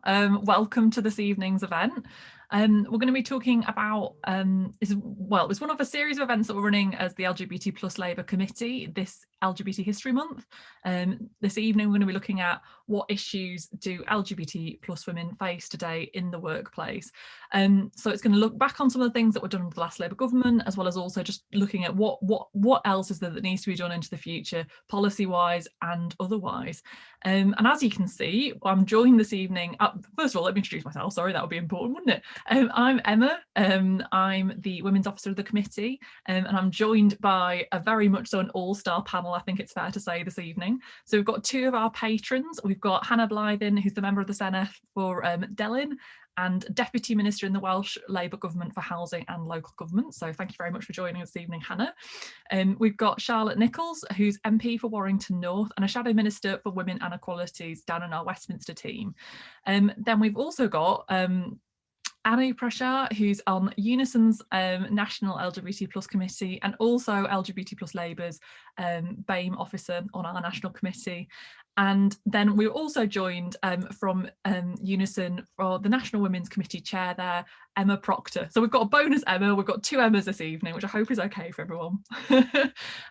Welcome to this evening's event. We're going to be talking about, it's one of a series of events that we're running as the LGBT plus Labour Committee this LGBT History Month. This evening we're going to be looking at what issues do LGBT plus women face today in the workplace. So it's going to look back on some of the things that were done under the last Labour government, as well as also just looking at what else is there that needs to be done into the future, policy-wise and otherwise. And as you can see, I'm joined this evening. First of all, let me introduce myself. Sorry, that would be important, wouldn't it? I'm Emma. I'm the Women's Officer of the committee, and I'm joined by a very much so an all-star panel, I think it's fair to say, this evening. So we've got two of our patrons. We've got Hannah Blythyn, who's the member of the Senedd for Delyn, and Deputy Minister in the Welsh Labour Government for Housing and Local Government. So thank you very much for joining us this evening, Hannah. We've got Charlotte Nichols, who's MP for Warrington North and a Shadow Minister for Women and Equalities down in our Westminster team. Then we've also got Prashar, who's on UNISON's National LGBT plus Committee and also LGBT plus Labour's BAME officer on our national committee. And then we were also joined from UNISON for the National Women's Committee chair there, Emma Procter. So we've got a bonus Emma, we've got two Emmas this evening, which I hope is okay for everyone.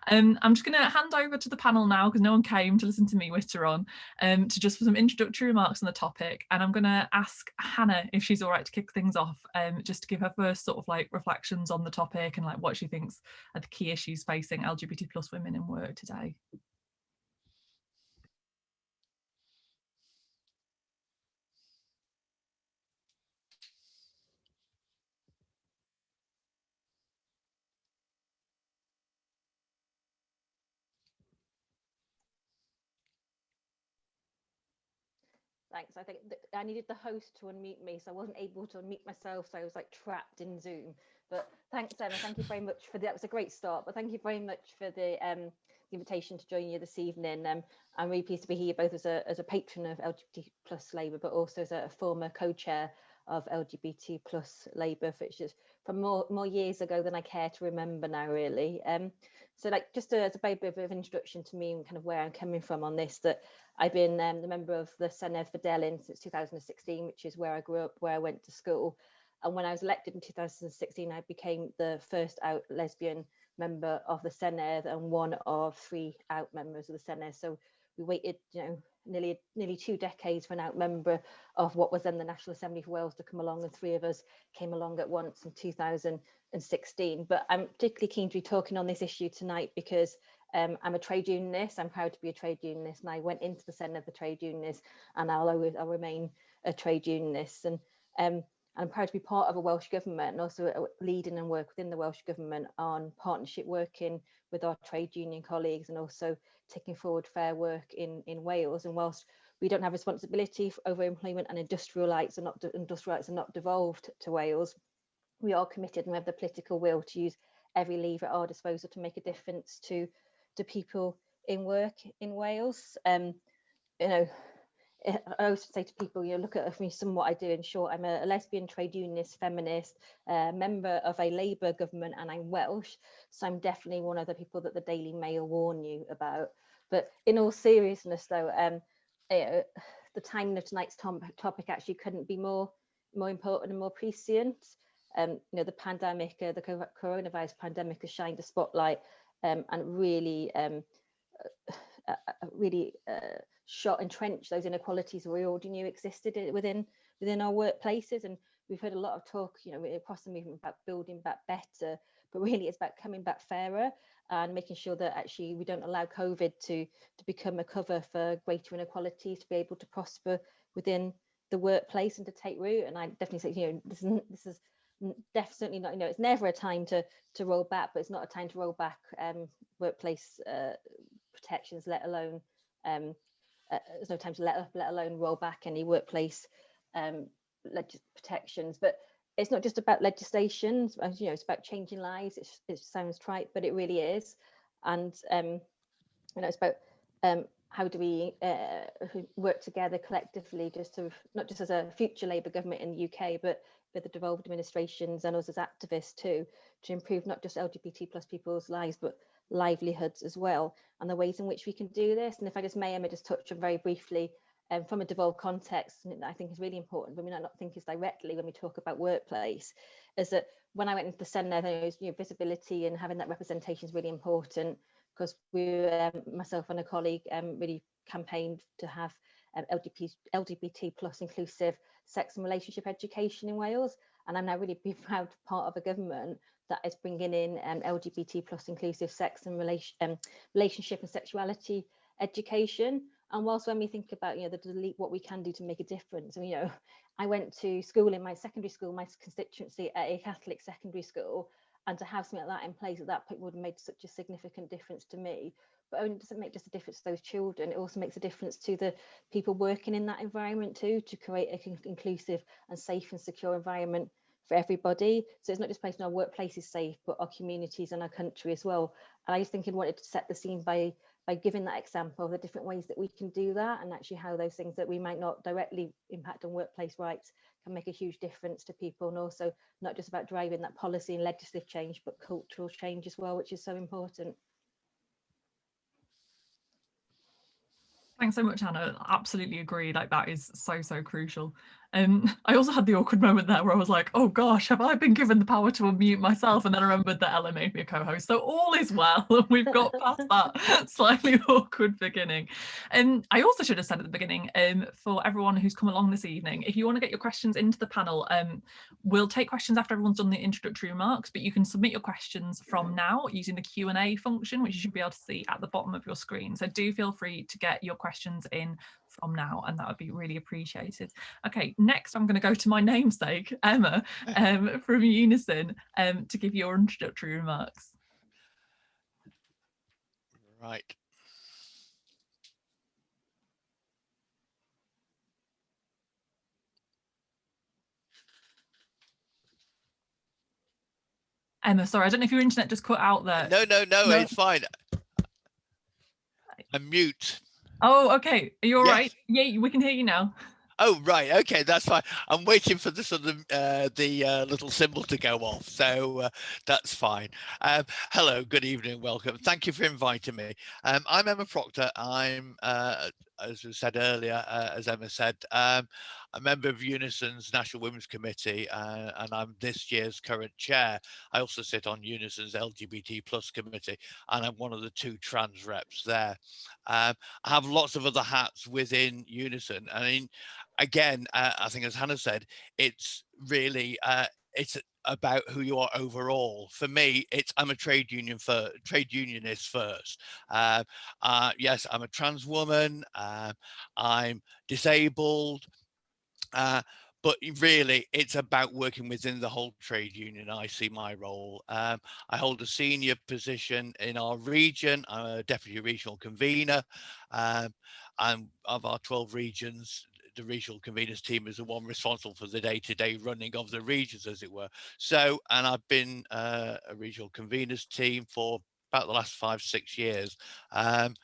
I'm just going to hand over to the panel now because no one came to listen to me witter on, to just for some introductory remarks on the topic. And I'm going to ask Hannah if she's all right to kick things off, just to give her first sort of like reflections on the topic and like what she thinks are the key issues facing LGBT plus women in work today. Thanks. I think I needed the host to unmute me, so I wasn't able to unmute myself, so I was like trapped in Zoom. But thanks, Emma. Thank you very much for that. Was a great start. But thank you very much for the invitation to join you this evening. I'm really pleased to be here, both as a patron of LGBT plus Labour, but also as a former co-chair of LGBT plus Labour, which is from more years ago than I care to remember now, really. So like just as a very bit of an introduction to me and kind of where I'm coming from on this, that I've been the member of the Senedd for Delyn since 2016, which is where I grew up, where I went to school. And when I was elected in 2016, I became the first out lesbian member of the Senedd and one of 3 out members of the Senedd. So we waited, nearly 2 decades for an out member of what was then the National Assembly for Wales to come along, and 3 of us came along at once in 2016. But I'm particularly keen to be talking on this issue tonight because I'm a trade unionist. I'm proud to be a trade unionist, and I went into the Senedd of the trade unionist, and I'll remain a trade unionist. And I'm proud to be part of a Welsh government and also leading and work within the Welsh government on partnership working with our trade union colleagues and also taking forward fair work in Wales. And whilst we don't have responsibility over employment and industrial rights are not devolved to Wales, we are committed and we have the political will to use every lever at our disposal to make a difference to people in work in Wales. I always say to people, look at me, some of what I do. In short, I'm a lesbian, trade unionist, feminist, member of a Labour government, and I'm Welsh. So I'm definitely one of the people that the Daily Mail warn you about. But in all seriousness, though, the timing of tonight's topic actually couldn't be more important and more prescient. The pandemic, the coronavirus pandemic has shined a spotlight and really entrench those inequalities we already knew existed within our workplaces. And we've heard a lot of talk, across the movement about building back better, but really it's about coming back fairer and making sure that actually we don't allow COVID to become a cover for greater inequalities to be able to prosper within the workplace and to take root. And I definitely say, this is definitely not, it's never a time to roll back, but it's not a time to roll back workplace protections, let alone there's no time to let alone roll back any workplace protections. But it's not just about legislation, it's about changing lives. It sounds trite, but it really is. And it's about how do we work together collectively, just to not just as a future Labour government in the UK, but with the devolved administrations and us as activists too, to improve not just LGBT plus people's lives, but livelihoods as well, and the ways in which we can do this. And if I just may, Emma, just touch on very briefly from a devolved context, and that I think is really important, but we might not think is directly when we talk about workplace, is that when I went into the Senedd, there was, visibility and having that representation is really important, because we, myself and a colleague, really campaigned to have LGBT plus inclusive sex and relationship education in Wales, and I'm now really proud part of a government that is bringing in LGBT plus inclusive sex and relationship and sexuality education. And whilst when we think about what we can do to make a difference, and, I went to school in my secondary school, my constituency, at a Catholic secondary school, and to have something like that in place at that point would have made such a significant difference to me. But only doesn't make just a difference to those children, it also makes a difference to the people working in that environment too, to create an inclusive and safe and secure environment for everybody. So it's not just placing our workplaces safe, but our communities and our country as well. And I just think I wanted to set the scene by giving that example of the different ways that we can do that, and actually how those things that we might not directly impact on workplace rights can make a huge difference to people, and also not just about driving that policy and legislative change, but cultural change as well, which is so important. Thanks so much, Anna. Absolutely agree. Like, that is so crucial. I also had the awkward moment there where I was like, oh gosh, have I been given the power to unmute myself? And then I remembered that Ella made me a co-host. So all is well. We've got past that slightly awkward beginning. I also should have said at the beginning, for everyone who's come along this evening, if you want to get your questions into the panel, we'll take questions after everyone's done the introductory remarks, but you can submit your questions from now using the Q&A function, which you should be able to see at the bottom of your screen. So do feel free to get your questions in from now, and that would be really appreciated. Okay, next I'm going to go to my namesake, Emma, from UNISON, to give your introductory remarks. Right. Emma, sorry, I don't know if your internet just cut out there. No, it's fine. I'm mute. Oh, okay. Are you all Yes. right? Yeah, we can hear you now. Oh, right. Okay, that's fine. I'm waiting for the sort of little symbol to go off, so that's fine. Hello, good evening, welcome. Thank you for inviting me. I'm Emma Procter. I'm, as we said earlier, as Emma said, a member of UNISON's National Women's Committee, and I'm this year's current chair. I also sit on UNISON's LGBT plus committee, and I'm one of the 2 trans reps there. I have lots of other hats within UNISON. I mean, again, I think as Hannah said, it's really it's about who you are overall. For me, I'm a trade unionist first. Yes, I'm a trans woman. I'm disabled. But really, it's about working within the whole trade union. I see my role. I hold a senior position in our region. I'm a deputy regional convener. And of our 12 regions, the regional conveners team is the one responsible for the day-to-day running of the regions, as it were. So, and I've been a regional conveners team for about the last 5-6 years. And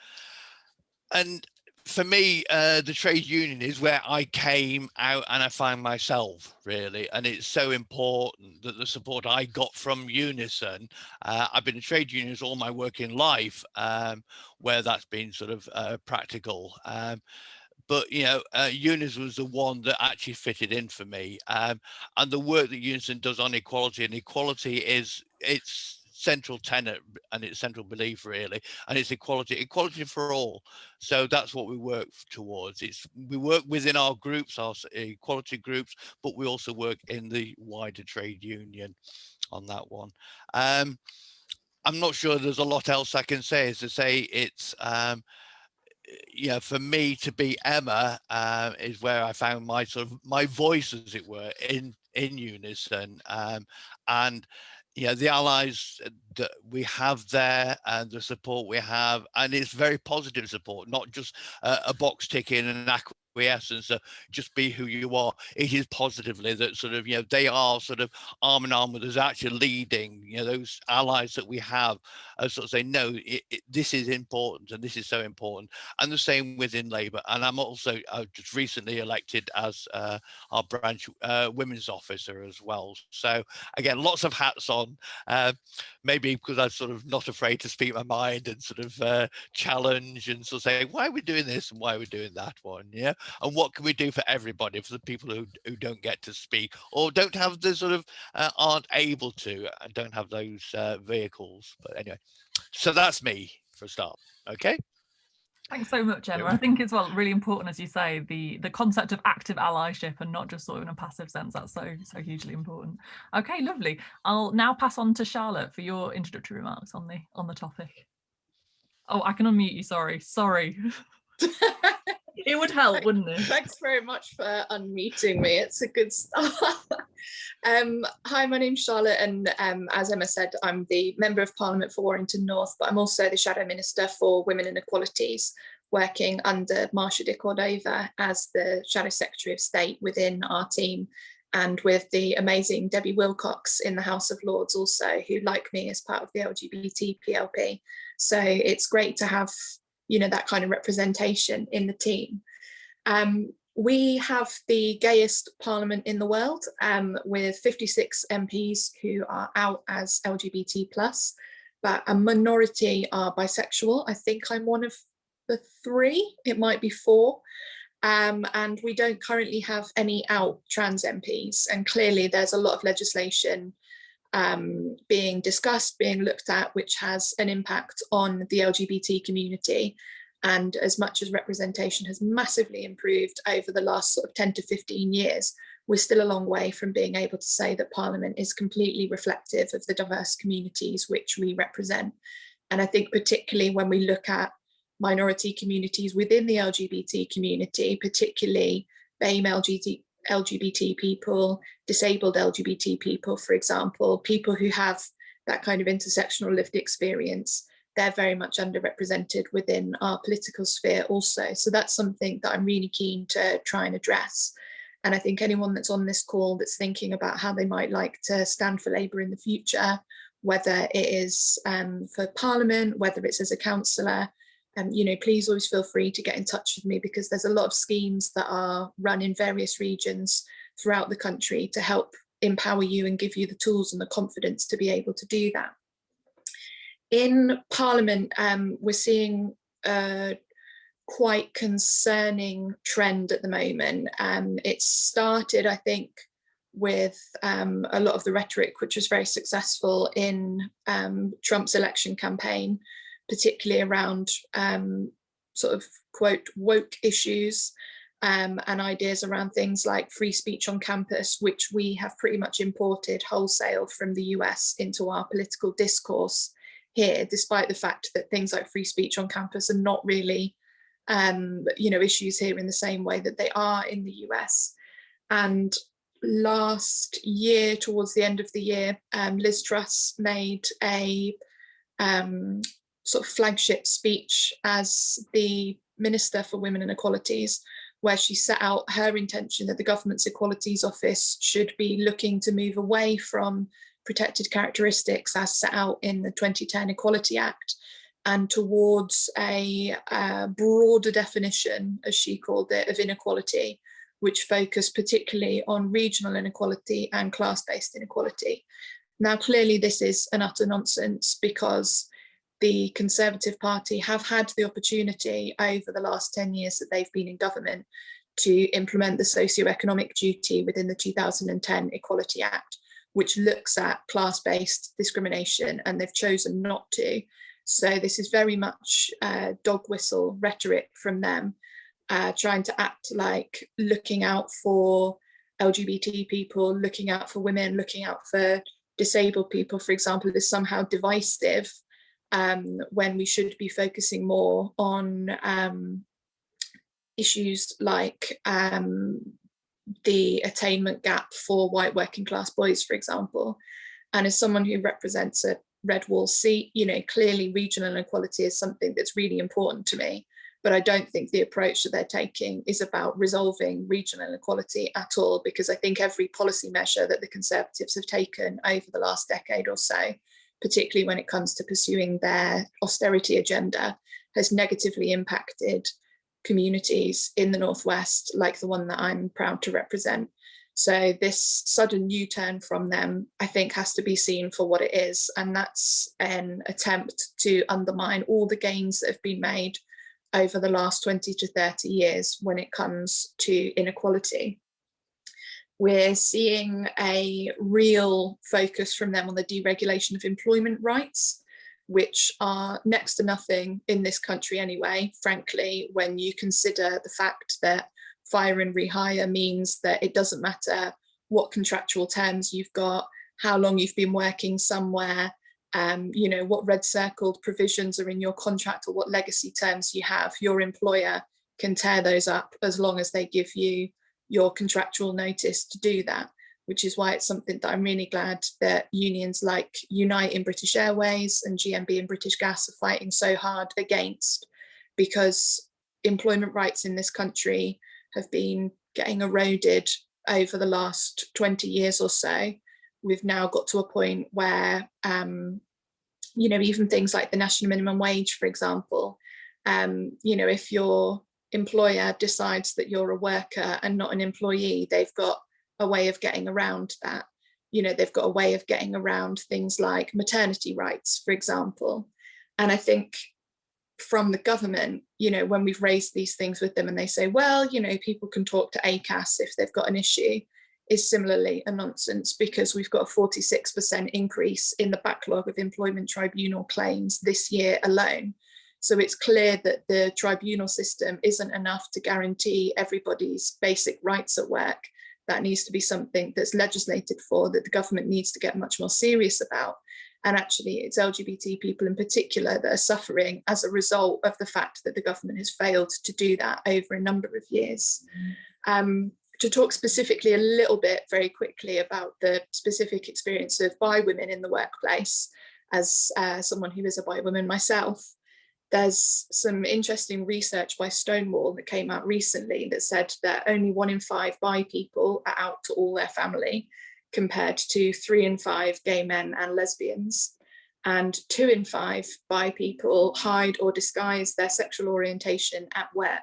for me, the trade union is where I came out and I find myself, really. And it's so important that the support I got from UNISON, I've been a trade unionist all my working life, where that's been sort of practical. But, UNISON was the one that actually fitted in for me. And the work that UNISON does on equality, and equality is its central tenet and its central belief, really, and it's equality for all. So that's what we work towards. We work within our groups, our equality groups, but we also work in the wider trade union on that one. I'm not sure there's a lot else I can say. As to say, it's for me to be Emma is where I found my voice, as it were, in UNISON, and the allies that we have there and the support we have, and it's very positive support, not just a box ticking and an acquiescence, just be who you are. It is positively that sort of, they are sort of arm in arm with us, actually leading, those allies that we have, sort of say, no, this is important and this is so important. And the same within Labour. And I'm also just recently elected as our branch women's officer as well. So again, lots of hats on, maybe because I'm sort of not afraid to speak my mind and sort of challenge and sort of say, why are we doing this and why are we doing that one? Yeah. and what can we do for everybody, for the people who don't get to speak or don't have the sort of aren't able to and don't have those vehicles. But anyway, so that's me for a start. Okay. Thanks so much, Emma. I think it's really important, as you say, the concept of active allyship and not just sort of in a passive sense. That's so hugely important. Okay, lovely. I'll now pass on to Charlotte for your introductory remarks on the topic. Oh, I can unmute you. Sorry. It would help, wouldn't it? Thanks very much for unmuting me. It's a good start. Hi, my name's Charlotte, and as Emma said, I'm the Member of Parliament for Warrington North, but I'm also the Shadow Minister for Women and Equalities, working under Marsha de Cordova as the Shadow Secretary of State within our team, and with the amazing Debbie Wilcox in the House of Lords also, who, like me, is part of the LGBT PLP. So it's great to have, you know, that kind of representation in the team. We have the gayest parliament in the world, with 56 MPs who are out as LGBT+, but a minority are bisexual. I think I'm one of the 3, it might be 4. And we don't currently have any out trans MPs. And clearly there's a lot of legislation being discussed, being looked at, which has an impact on the LGBT community. And as much as representation has massively improved over the last sort of 10 to 15 years, we're still a long way from being able to say that Parliament is completely reflective of the diverse communities which we represent. And I think particularly when we look at minority communities within the LGBT community, particularly BAME LGBT people, disabled LGBT people, for example, people who have that kind of intersectional lived experience, they're very much underrepresented within our political sphere also. So that's something that I'm really keen to try and address. And I think anyone that's on this call that's thinking about how they might like to stand for Labour in the future, whether it is for Parliament, whether it's as a councillor, you know, please always feel free to get in touch with me, because there's a lot of schemes that are run in various regions throughout the country to help empower you and give you the tools and the confidence to be able to do that. In Parliament, we're seeing a quite concerning trend at the moment. It started, I think, with a lot of the rhetoric, which was very successful in Trump's election campaign, particularly around sort of, quote, woke issues and ideas around things like free speech on campus, which we have pretty much imported wholesale from the US into our political discourse here, despite the fact that things like free speech on campus are not really, you know, issues here in the same way that they are in the US. And last year, towards the end of the year, Liz Truss made a sort of flagship speech as the Minister for Women and Equalities, where she set out her intention that the government's Equalities Office should be looking to move away from protected characteristics as set out in the 2010 Equality Act and towards a broader definition, as she called it, of inequality, which focused particularly on regional inequality and class-based inequality. Now, clearly this is an utter nonsense, because the Conservative Party have had the opportunity over the last 10 years that they've been in government to implement the socio-economic duty within the 2010 Equality Act, which looks at class-based discrimination, and they've chosen not to. So this is very much dog whistle rhetoric from them, trying to act like looking out for LGBT people, looking out for women, looking out for disabled people, for example, is somehow divisive, when we should be focusing more on issues like the attainment gap for white working class boys, for example. And as someone who represents a red wall seat, you know, clearly regional inequality is something that's really important to me, but I don't think the approach that they're taking is about resolving regional inequality at all, because I think every policy measure that the Conservatives have taken over the last decade or so, particularly when it comes to pursuing their austerity agenda, has negatively impacted communities in the Northwest, like the one that I'm proud to represent. So this sudden U-turn from them, I think, has to be seen for what it is, and that's an attempt to undermine all the gains that have been made over the last 20 to 30 years when it comes to inequality. We're seeing a real focus from them on the deregulation of employment rights, which are next to nothing in this country anyway, frankly, when you consider the fact that fire and rehire means that it doesn't matter what contractual terms you've got, how long you've been working somewhere, you know, what red circled provisions are in your contract or what legacy terms you have, your employer can tear those up as long as they give you your contractual notice to do that, which is why it's something that I'm really glad that unions like Unite in British Airways and GMB in British Gas are fighting so hard against, because employment rights in this country have been getting eroded over the last 20 years or so. We've now got to a point where, you know, even things like the national minimum wage, for example, you know, if your employer decides that you're a worker and not an employee, they've got a way of getting around that. You know, they've got a way of getting around things like maternity rights, for example. And I think from the government, you know, when we've raised these things with them and they say, well, you know, people can talk to ACAS if they've got an issue, is similarly a nonsense, because we've got a 46% increase in the backlog of employment tribunal claims this year alone. So it's clear that the tribunal system isn't enough to guarantee everybody's basic rights at work. That needs to be something that's legislated for, that the government needs to get much more serious about. And actually, it's LGBT people in particular that are suffering as a result of the fact that the government has failed to do that over a number of years. To talk specifically a little bit very quickly about the specific experience of bi women in the workplace, as someone who is a bi woman myself, there's some interesting research by Stonewall that came out recently that said that only 1 in 5 bi people are out to all their family, compared to 3 in 5 gay men and lesbians. And 2 in 5 bi people hide or disguise their sexual orientation at work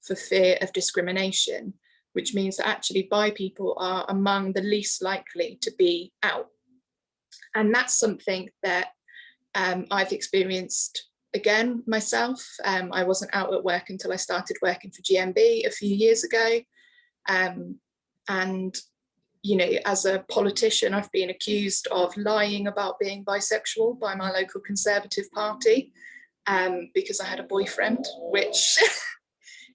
for fear of discrimination, which means that actually bi people are among the least likely to be out. And that's something that I've experienced again myself. I wasn't out at work until I started working for GMB a few years ago. And, you know, as a politician, I've been accused of lying about being bisexual by my local Conservative Party because I had a boyfriend, which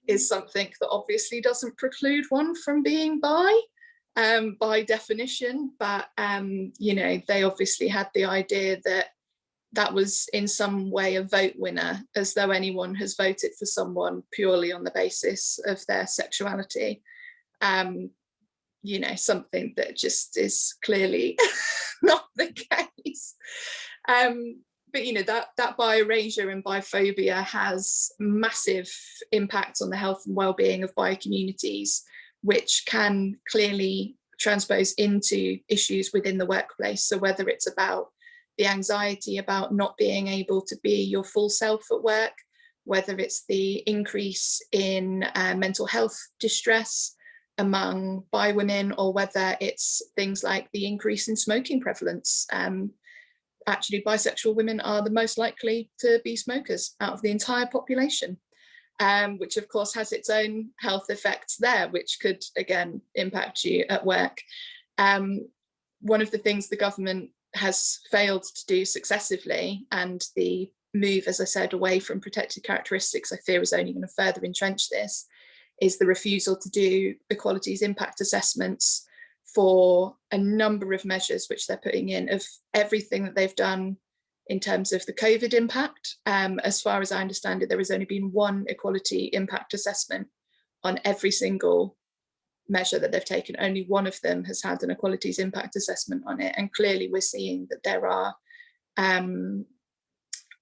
is something that obviously doesn't preclude one from being bi definition. But, you know, they obviously had the idea that that was in some way a vote winner, as though anyone has voted for someone purely on the basis of their sexuality. You know, something that just is clearly not the case. But, you know, that bi erasure and biphobia has massive impacts on the health and well-being of bi communities, which can clearly transpose into issues within the workplace. So whether it's about the anxiety about not being able to be your full self at work, whether it's the increase in mental health distress among bi women, or whether it's things like the increase in smoking prevalence. Actually, bisexual women are the most likely to be smokers out of the entire population, which of course has its own health effects there, which could again impact you at work. One of the things the government has failed to do successively, and the move, as I said, away from protected characteristics, I fear is only going to further entrench this, is the refusal to do equalities impact assessments for a number of measures which they're putting in, of everything that they've done in terms of the COVID impact. As far as I understand it, there has only been 1 equality impact assessment on every single measure that they've taken. Only 1 of them has had an equalities impact assessment on it. And clearly we're seeing that there are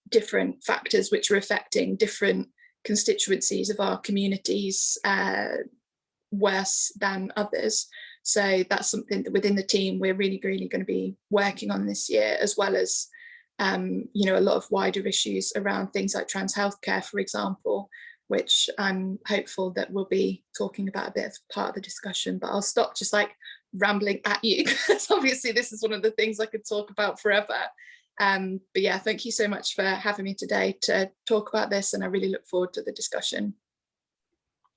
different factors which are affecting different constituencies of our communities worse than others. So that's something that within the team we're really going to be working on this year, as well as you know, a lot of wider issues around things like trans healthcare, for example, which I'm hopeful that we'll be talking about a bit of part of the discussion. But I'll stop just like rambling at you, because obviously this is one of the things I could talk about forever. But yeah, thank you so much for having me today to talk about this, and I really look forward to the discussion.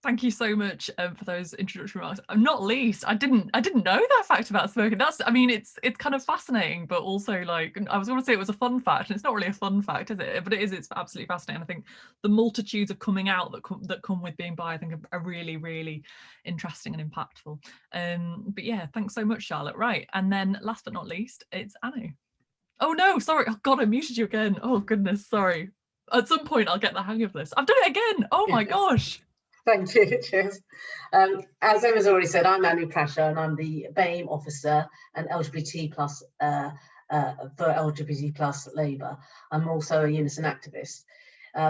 Thank you so much for those introductory remarks. Not least, I didn't know that fact about smoking. I mean, it's kind of fascinating, but also like I was going to say it was a fun fact, and it's not really a fun fact, is it? But it is. It's absolutely fascinating. I think the multitudes of coming out that come with being bi, I think, are really, really interesting and impactful. But yeah, thanks so much, Charlotte. Right, and then last but not least, it's Anu. Oh no, sorry. Oh God, I muted you again. Oh goodness, sorry. At some point, I'll get the hang of this. I've done it again. Oh my gosh. Thank you, cheers. As Emma's already said, I'm Anu Prashar, and I'm the BAME officer and LGBT plus for LGBT plus Labour. I'm also a UNISON activist.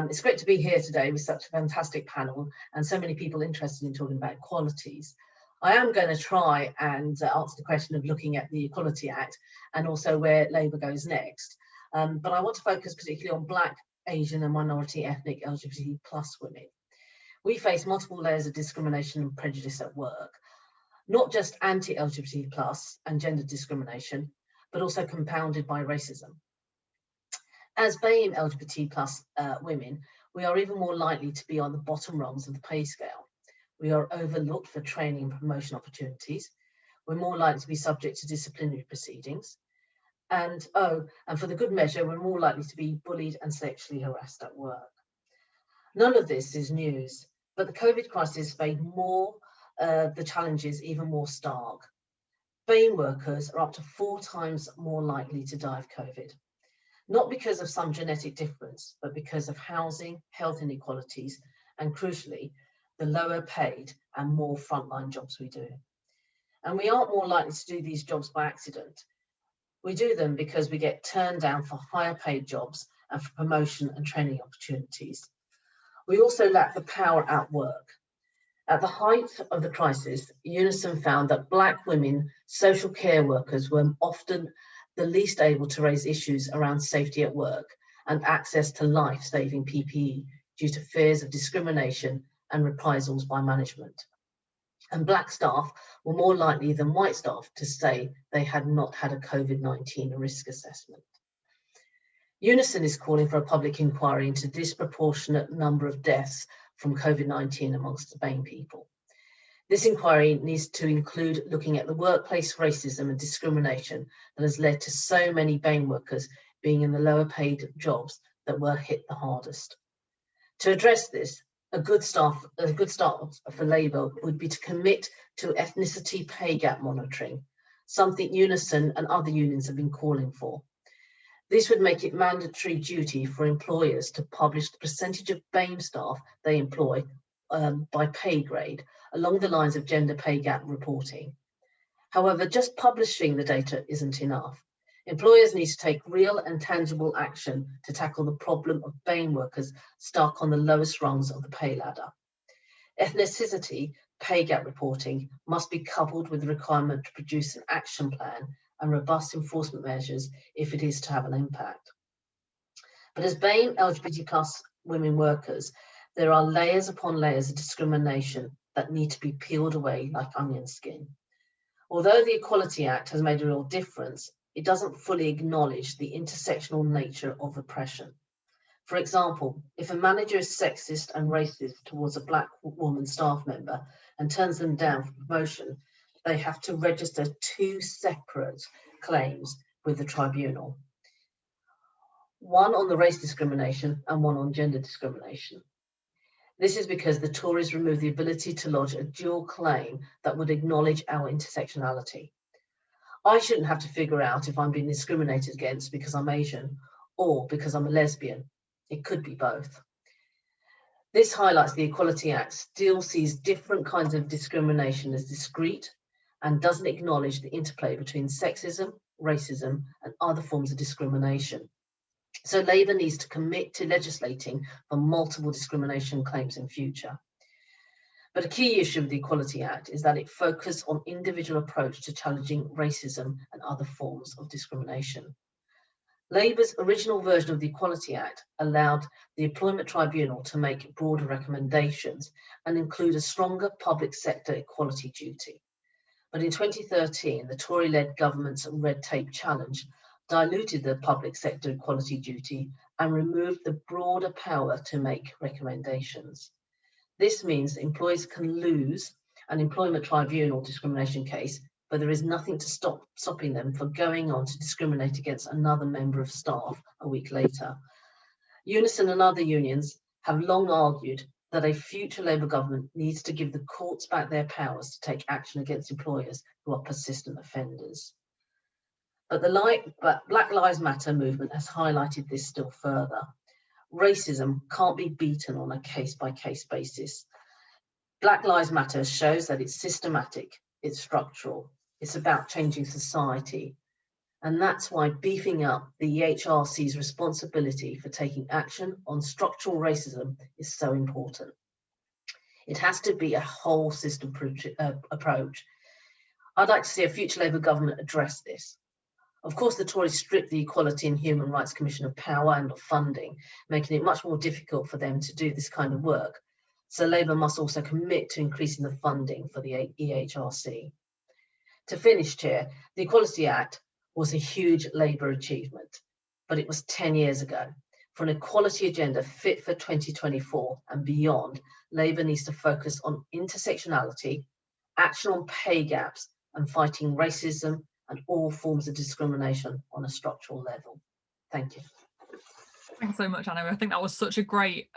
It's great to be here today with such a fantastic panel and so many people interested in talking about equalities. I am going to try and answer the question of looking at the Equality Act and also where Labour goes next. But I want to focus particularly on Black, Asian and minority ethnic LGBT plus women. We face multiple layers of discrimination and prejudice at work, not just anti-LGBT plus and gender discrimination, but also compounded by racism. As BAME LGBT plus women, we are even more likely to be on the bottom rungs of the pay scale. We are overlooked for training and promotion opportunities. We're more likely to be subject to disciplinary proceedings. And for the good measure, we're more likely to be bullied and sexually harassed at work. None of this is news, but the COVID crisis made the challenges even more stark. BAME workers are up to 4 times more likely to die of COVID, not because of some genetic difference, but because of housing, health inequalities, and crucially, the lower paid and more frontline jobs we do. And we aren't more likely to do these jobs by accident. We do them because we get turned down for higher paid jobs and for promotion and training opportunities. We also lack the power at work. At the height of the crisis, UNISON found that Black women social care workers were often the least able to raise issues around safety at work and access to life-saving PPE due to fears of discrimination and reprisals by management. And Black staff were more likely than white staff to say they had not had a COVID-19 risk assessment. UNISON is calling for a public inquiry into the disproportionate number of deaths from COVID-19 amongst the BAME people. This inquiry needs to include looking at the workplace racism and discrimination that has led to so many BAME workers being in the lower paid jobs that were hit the hardest. To address this, a good start for Labour would be to commit to ethnicity pay gap monitoring, something UNISON and other unions have been calling for. This would make it mandatory duty for employers to publish the percentage of BAME staff they employ by pay grade, along the lines of gender pay gap reporting. However, just publishing the data isn't enough. Employers need to take real and tangible action to tackle the problem of BAME workers stuck on the lowest rungs of the pay ladder. Ethnicity pay gap reporting must be coupled with the requirement to produce an action plan and robust enforcement measures if it is to have an impact. But as BAME LGBT plus women workers, there are layers upon layers of discrimination that need to be peeled away like onion skin. Although the Equality Act has made a real difference, it doesn't fully acknowledge the intersectional nature of oppression. For example, if a manager is sexist and racist towards a Black woman staff member and turns them down for promotion, they have to register 2 separate claims with the tribunal. One on the race discrimination and one on gender discrimination. This is because the Tories removed the ability to lodge a dual claim that would acknowledge our intersectionality. I shouldn't have to figure out if I'm being discriminated against because I'm Asian or because I'm a lesbian. It could be both. This highlights the Equality Act still sees different kinds of discrimination as discrete and doesn't acknowledge the interplay between sexism, racism, and other forms of discrimination. So Labour needs to commit to legislating for multiple discrimination claims in future. But a key issue with the Equality Act is that it focuses on individual approach to challenging racism and other forms of discrimination. Labour's original version of the Equality Act allowed the Employment Tribunal to make broader recommendations and include a stronger public sector equality duty. But in 2013, the Tory-led government's red tape challenge diluted the public sector equality duty, and removed the broader power to make recommendations. This means employers can lose an employment tribunal discrimination case, but there is nothing to stopping them from going on to discriminate against another member of staff a week later. UNISON and other unions have long argued that a future Labour government needs to give the courts back their powers to take action against employers who are persistent offenders. But the Black Lives Matter movement has highlighted this still further. Racism can't be beaten on a case-by-case basis. Black Lives Matter shows that it's systematic, it's structural, it's about changing society. And that's why beefing up the EHRC's responsibility for taking action on structural racism is so important. It has to be a whole system approach. I'd like to see a future Labour government address this. Of course, the Tories stripped the Equality and Human Rights Commission of power and of funding, making it much more difficult for them to do this kind of work. So Labour must also commit to increasing the funding for the EHRC. To finish, Chair, the Equality Act was a huge Labour achievement, but it was 10 years ago. For an equality agenda fit for 2024 and beyond, Labour needs to focus on intersectionality, action on pay gaps, and fighting racism and all forms of discrimination on a structural level. Thank you. Thanks so much, Anna. I think that was such a great,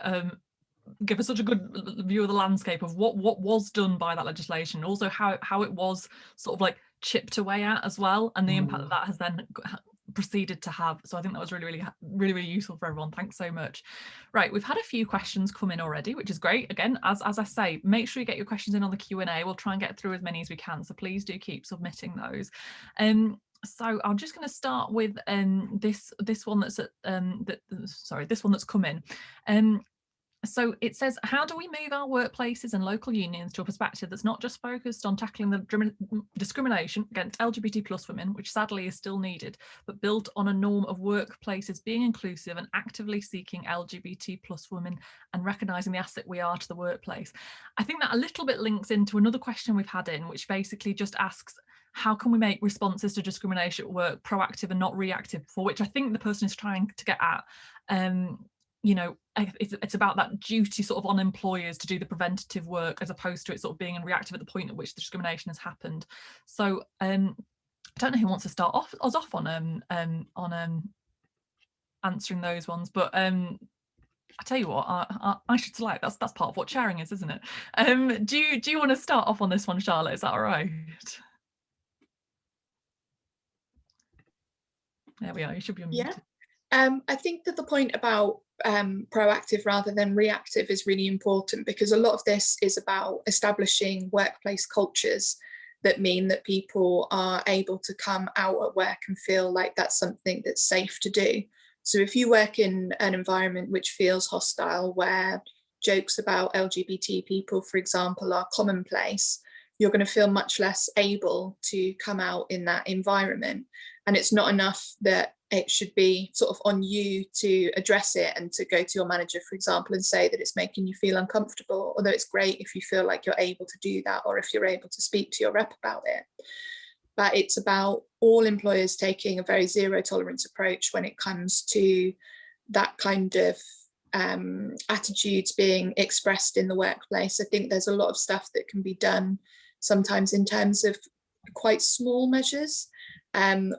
give us such a good view of the landscape of what was done by that legislation, also how it was sort of like chipped away at as well, and the impact that has then proceeded to have. So I think that was really useful for everyone. Thanks so much. Right, we've had a few questions come in already, which is great. Again, as I say, make sure you get your questions in on the Q&A. We'll try and get through as many as we can, so please do keep submitting those. So I'm just going to start with this one that's this one that's come in. So it says, how do we move our workplaces and local unions to a perspective that's not just focused on tackling the discrimination against LGBT plus women, which sadly is still needed, but built on a norm of workplaces being inclusive and actively seeking LGBT plus women and recognising the asset we are to the workplace? I think that a little bit links into another question we've had in, which basically just asks, how can we make responses to discrimination at work proactive and not reactive, for which I think the person is trying to get at. You know, it's about that duty sort of on employers to do the preventative work, as opposed to it sort of being reactive at the point at which the discrimination has happened. So I don't know who wants to start us off on answering those ones, but I tell you what, I should select. That's part of what chairing is, isn't it? Do you want to start off on this one, Charlotte? Is that all right? There we are. You should be unmuted. Yeah. I think that the point about proactive rather than reactive is really important, because a lot of this is about establishing workplace cultures that mean that people are able to come out at work and feel like that's something that's safe to do. So if you work in an environment which feels hostile, where jokes about LGBT people, for example, are commonplace, you're going to feel much less able to come out in that environment. And it's not enough that it should be sort of on you to address it and to go to your manager, for example, and say that it's making you feel uncomfortable, although it's great if you feel like you're able to do that, or if you're able to speak to your rep about it. But it's about all employers taking a very zero tolerance approach when it comes to that kind of attitudes being expressed in the workplace. I think there's a lot of stuff that can be done sometimes in terms of quite small measures,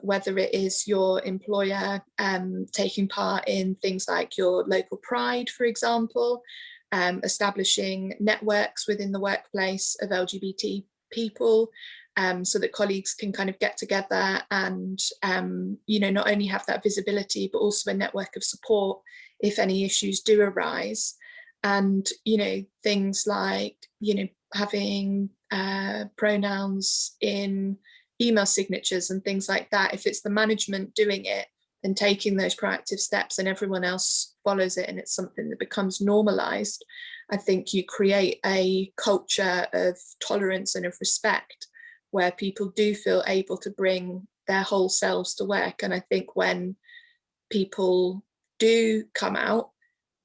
whether it is your employer taking part in things like your local pride, for example, establishing networks within the workplace of LGBT people, so that colleagues can kind of get together and, you know, not only have that visibility, but also a network of support if any issues do arise. And, you know, things like, you know, having pronouns in email signatures and things like that. If it's the management doing it and taking those proactive steps and everyone else follows it and it's something that becomes normalized, I think you create a culture of tolerance and of respect where people do feel able to bring their whole selves to work. And I think when people do come out,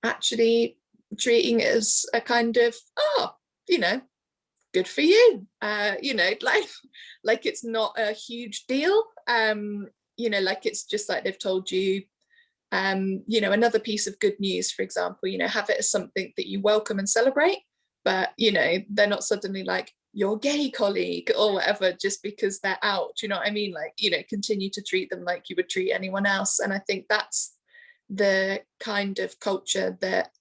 actually treating it as a kind of, oh, you know, good for you, you know, like it's not a huge deal. you know, like it's just like they've told you, you know, another piece of good news, for example, you know, have it as something that you welcome and celebrate, but, you know, they're not suddenly like, your gay colleague or whatever, just because they're out, do you know what I mean? Like, you know, continue to treat them like you would treat anyone else. And I think that's the kind of culture that,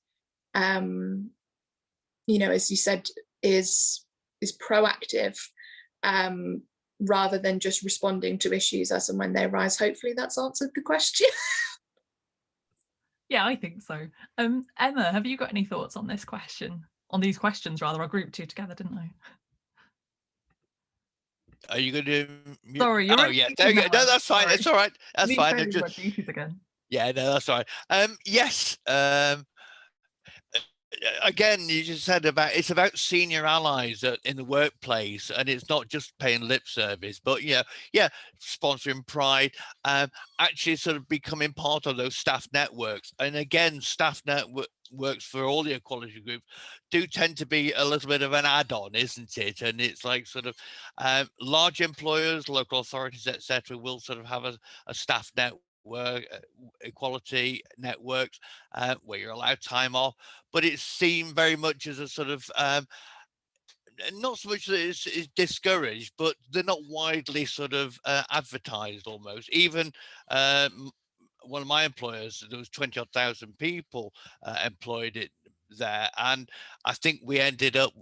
you know, as you said, is proactive, rather than just responding to issues as and when they arise. Hopefully that's answered the question. Yeah, I think so. Emma, have you got any thoughts on this question? On these questions, rather. I grouped two together, didn't I? Are you going to? Sorry, you're. Oh yeah, there you go. No, that's fine. Sorry. It's all right. That's fine. Just... duties again. Yeah, no, that's all right. Yes. Again, you just said about it's about senior allies in the workplace, and it's not just paying lip service, but yeah, sponsoring Pride, actually sort of becoming part of those staff networks. And again, staff networks for all the equality groups do tend to be a little bit of an add-on, isn't it? And it's like sort of large employers, local authorities, etc., will sort of have a staff network. Equality networks where you're allowed time off, but it's seen very much as a sort of not so much that it's discouraged, but they're not widely sort of advertised almost. Even one of my employers, there was 20,000 people employed there, and I think we ended up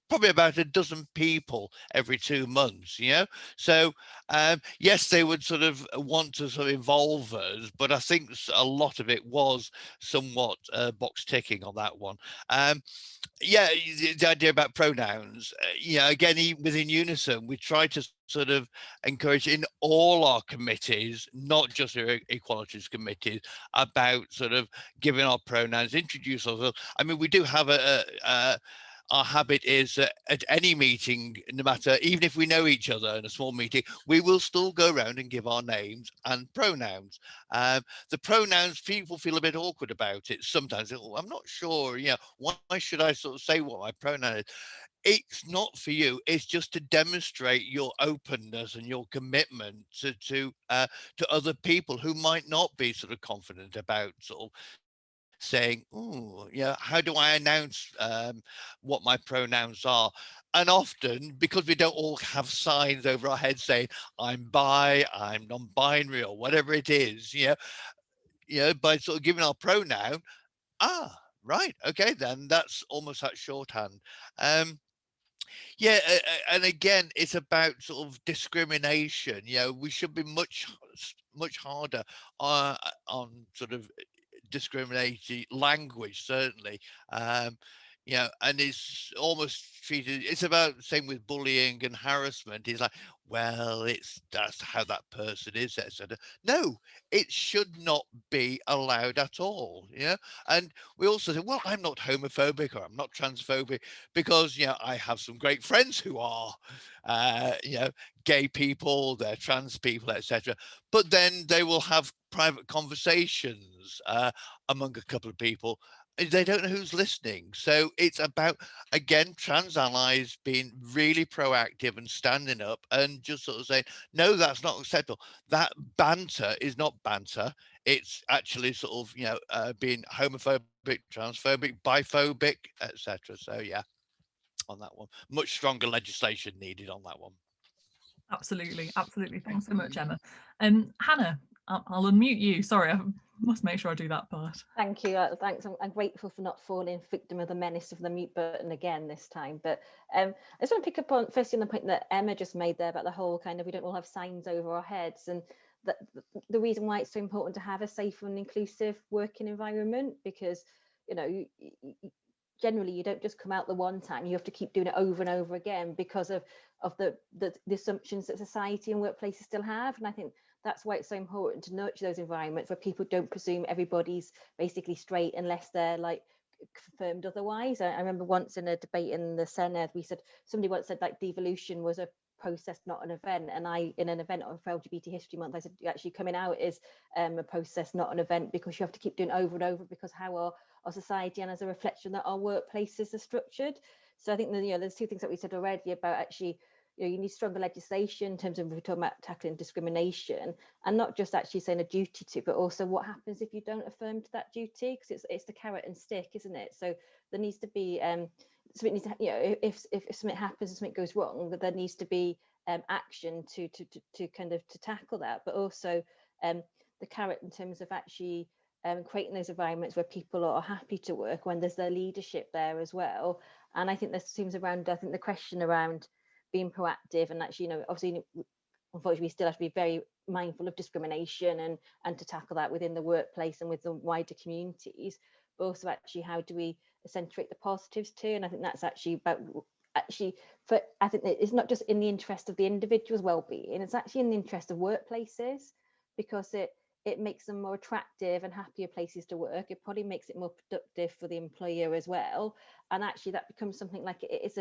probably about a dozen people every 2 months, so yes, they would sort of want to sort of involve us, but I think a lot of it was somewhat box ticking on that one. Yeah, the idea about pronouns, again, within UNISON, we try to sort of encourage in all our committees, not just our equalities committees, about sort of giving our pronouns, introduce ourselves. I mean, we do have our habit is at any meeting, no matter, even if we know each other in a small meeting, we will still go around and give our names and pronouns. The pronouns, people feel a bit awkward about it sometimes. I'm not sure, why should I sort of say what my pronoun is? It's not for you. It's just to demonstrate your openness and your commitment to other people who might not be sort of confident about sort of saying, oh, how do I announce what my pronouns are? And often, because we don't all have signs over our heads saying, I'm bi, I'm non-binary, or whatever it is, by sort of giving our pronoun, right, okay, then that's almost that shorthand. Yeah, and again, it's about sort of discrimination. We should be much harder on sort of discriminating language, certainly. And it's almost treated, it's about the same with bullying and harassment. It's like, well, that's how that person is, etc. No, it should not be allowed at all. And we also say, well, I'm not homophobic or I'm not transphobic because I have some great friends who are gay people, they're trans people, etc. But then they will have private conversations among a couple of people. They don't know who's listening. So it's about, again, trans allies being really proactive and standing up and just sort of saying, no, that's not acceptable. That banter is not banter. It's actually sort of, being homophobic, transphobic, biphobic, etc. So yeah, on that one, much stronger legislation needed on that one. Absolutely. Thanks so much, Emma. Hannah, I'll unmute you. Sorry, I must make sure I do that part. Thank you. Thanks. I'm grateful for not falling victim of the menace of the mute button again this time. But I just want to pick up on firstly on the point that Emma just made there about the whole kind of we don't all have signs over our heads, and that the reason why it's so important to have a safe and inclusive working environment, because generally you don't just come out the one time, you have to keep doing it over and over again because of the assumptions that society and workplaces still have. And I think that's why it's so important to nurture those environments where people don't presume everybody's basically straight unless they're like confirmed otherwise. I remember once in a debate in the Senate, somebody once said like devolution was a process, not an event. And I, in an event for LGBT History Month, I said actually coming out is a process, not an event, because you have to keep doing it over and over, because how our society and as a reflection that our workplaces are structured. So I think that there's two things that we said already about actually you need stronger legislation in terms of, we're talking about tackling discrimination, and not just actually saying a duty to, but also what happens if you don't affirm to that duty, because it's the carrot and stick, isn't it? So there needs to be something needs to, if something happens, if something goes wrong, that there needs to be action to kind of to tackle that, but also the carrot in terms of actually creating those environments where people are happy to work when there's their leadership there as well. And I think there seems around, I think the question around being proactive, and actually, obviously, unfortunately, we still have to be very mindful of discrimination and to tackle that within the workplace and with the wider communities, but also actually how do we accentuate the positives too. And I think that's actually about I think that it's not just in the interest of the individual's well-being, it's actually in the interest of workplaces, because it makes them more attractive and happier places to work. It probably makes it more productive for the employer as well. And actually that becomes something like, it's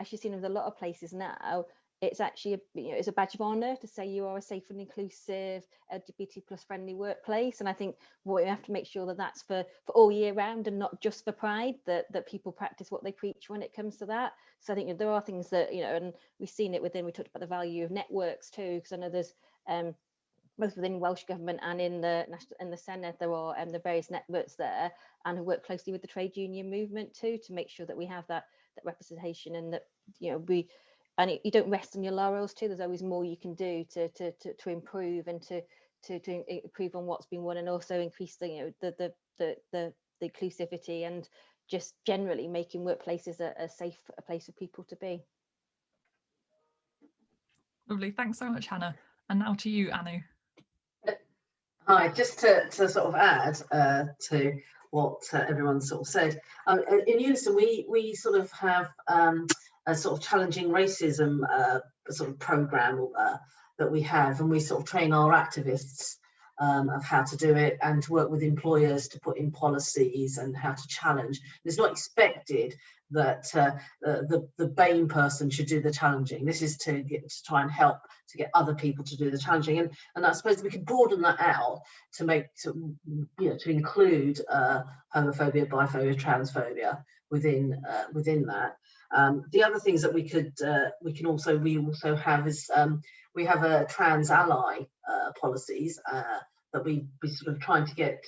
actually seen with a lot of places now, it's actually it's a badge of honor to say you are a safe and inclusive LGBT plus friendly workplace. And I think what we have to make sure that that's for all year round, and not just for Pride, that people practice what they preach when it comes to that. So I think there are things that and we've seen it within, we talked about the value of networks too, because I know there's both within Welsh Government and in the Senate, there are the various networks there, and who work closely with the trade union movement too, to make sure that we have that representation, and that you don't rest on your laurels too. There's always more you can do to improve and to improve on what's been won, and also increase the inclusivity, and just generally making workplaces a safe place for people to be. Lovely, thanks so much, Hannah. And now to you, Anu. Hi, just to sort of add to what everyone sort of said, in UNISON we sort of have a sort of challenging racism sort of program that we have, and we sort of train our activists of how to do it, and to work with employers to put in policies and how to challenge. It's not expected that the BAME person should do the challenging. This is to try and help to get other people to do the challenging, and I suppose we could broaden that out to make to include homophobia, biphobia, transphobia within that. The other things that we also have is we have a trans ally policies that we sort of trying to get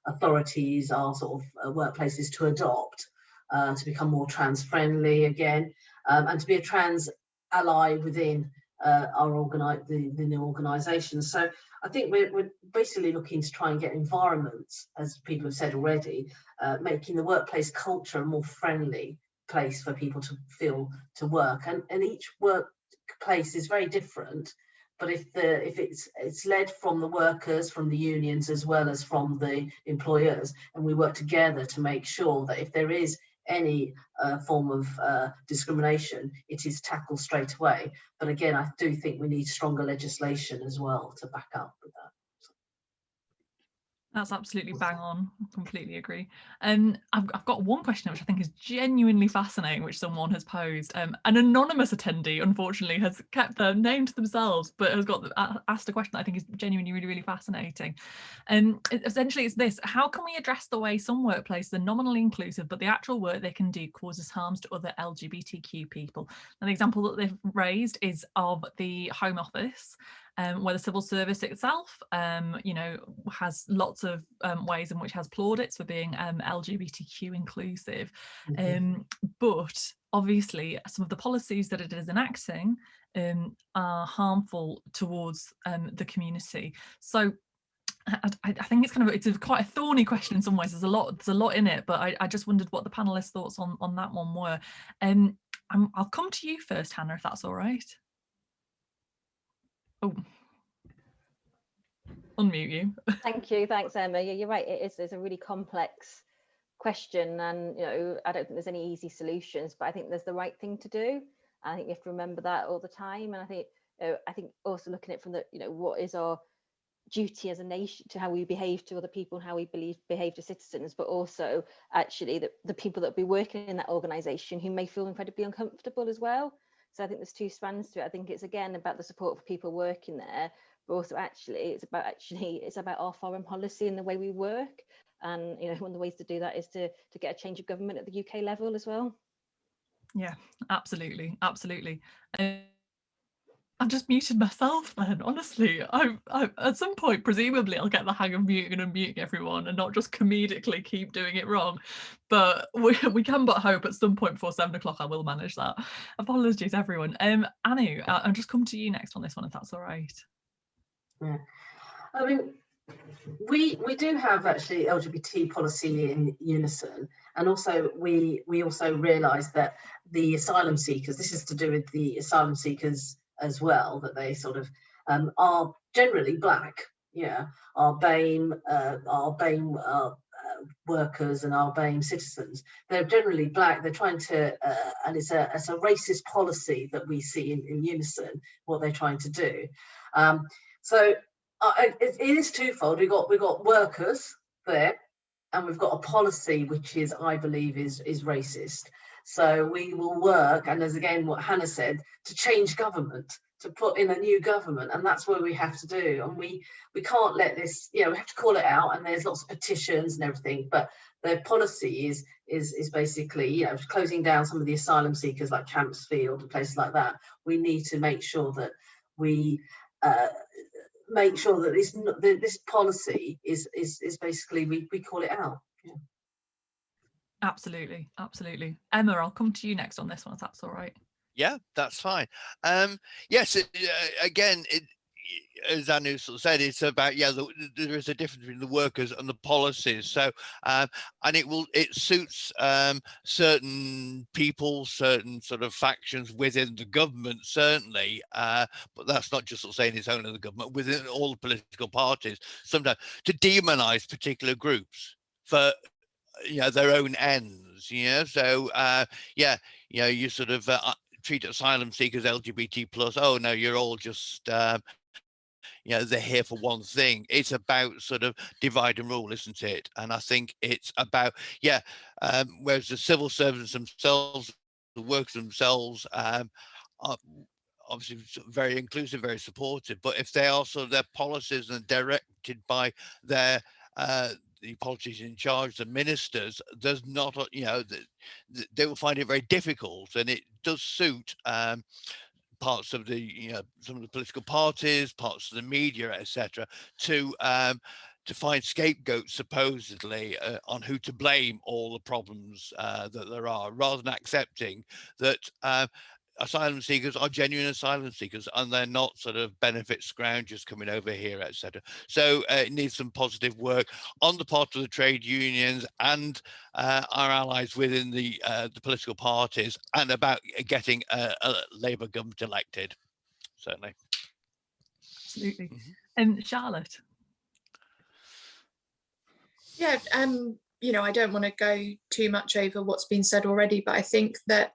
authorities, our sort of workplaces to adopt to become more trans friendly again, and to be a trans ally within the new organisation. So I think we're basically looking to try and get environments, as people have said already, making the workplace culture a more friendly place for people to feel to work, and each workplace is very different. But if it's led from the workers, from the unions, as well as from the employers, and we work together to make sure that if there is any form of discrimination, it is tackled straight away. But again, I do think we need stronger legislation as well to back up with that. That's absolutely bang on. I completely agree. And I've got one question which I think is genuinely fascinating, which someone has posed. An anonymous attendee, unfortunately, has kept their name to themselves, but has got asked a question that I think is genuinely really, really fascinating. And essentially it's this: how can we address the way some workplaces are nominally inclusive, but the actual work they can do causes harms to other LGBTQ people? And the example that they've raised is of the Home Office, where the civil service itself, has lots of ways in which it has plaudits for being LGBTQ inclusive. But obviously some of the policies that it is enacting are harmful towards the community. So I think it's quite a thorny question in some ways. There's a lot in it, but I just wondered what the panelists' thoughts on that one were. I'll come to you first, Hannah, if that's all right. Oh, unmute you. Thank you. Thanks, Emma. Yeah, you're right. It's a really complex question, and I don't think there's any easy solutions, but I think there's the right thing to do. I think you have to remember that all the time. And I think also looking at it from the what is our duty as a nation to how we behave to other people and how we behave to citizens, but also actually the people that will be working in that organisation who may feel incredibly uncomfortable as well. So I think there's two strands to it. I think it's again about the support for people working there, but also it's about our foreign policy and the way we work. And one of the ways to do that is to get a change of government at the UK level as well. Yeah, absolutely. I've just muted myself then, honestly. I at some point, presumably, I'll get the hang of muting and unmuting everyone and not just comedically keep doing it wrong. But we can but hope at some point before 7 o'clock I will manage that. Apologies, everyone. Anu, I'll just come to you next on this one, if that's all right. Yeah. I mean, we do have actually LGBT policy in UNISON, and also we also realise that the asylum seekers, this is to do with the asylum seekers as well, that they sort of are generally black. Yeah, our BAME workers and our BAME citizens, they're generally black. They're trying to, and it's a racist policy that we see in UNISON, what they're trying to do. So it is twofold. We've got workers there, and we've got a policy which is, I believe, is racist. So we will work, and as again what Hannah said, to change government, to put in a new government, and that's what we have to do. And we can't let this, we have to call it out. And there's lots of petitions and everything, but the policy is basically, closing down some of the asylum seekers like Campsfield and places like that. We need to make sure that we make sure that this policy is basically we call it out. Yeah. Absolutely. Emma, I'll come to you next on this one, if that's all right. Yeah, that's fine. Yes, again, as Anu sort of said, it's about, there is a difference between the workers and the policies. So, and it suits certain people, certain sort of factions within the government, certainly. But that's not just sort of saying it's only the government, within all the political parties, sometimes to demonize particular groups for their own ends. So you sort of treat asylum seekers, LGBT plus. Oh no, you're all just they're here for one thing. It's about sort of divide and rule, isn't it? And I think it's about whereas the civil servants themselves, the workers themselves, are obviously very inclusive, very supportive. But if they are sort of their policies and directed by their the politicians in charge, the ministers, there's not, they will find it very difficult, and it does suit parts of the, some of the political parties, parts of the media, etc., to find scapegoats supposedly on who to blame all the problems that there are, rather than accepting that asylum seekers are genuine asylum seekers and they're not sort of benefit scroungers coming over here, etc. So it needs some positive work on the part of the trade unions and our allies within the political parties, and about getting a Labour government elected, certainly. Absolutely. And Charlotte? Yeah, I don't want to go too much over what's been said already, but I think that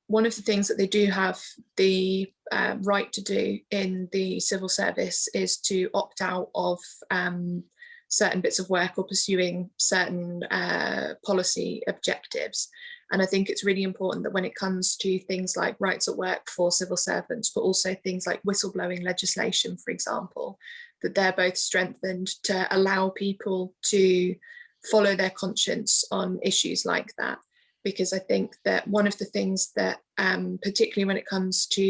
one of the things that they do have the right to do in the civil service is to opt out of certain bits of work or pursuing certain policy objectives. And I think it's really important that when it comes to things like rights at work for civil servants, but also things like whistleblowing legislation, for example, that they're both strengthened to allow people to follow their conscience on issues like that. Because I think that one of the things that, particularly when it comes to,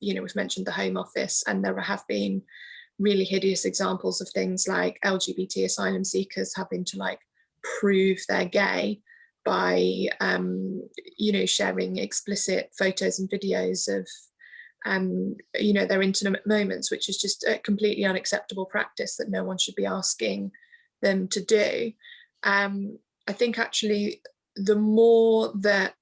we've mentioned the Home Office, and there have been really hideous examples of things like LGBT asylum seekers having to prove they're gay by, sharing explicit photos and videos of, their intimate moments, which is just a completely unacceptable practice that no one should be asking them to do. I think actually the more that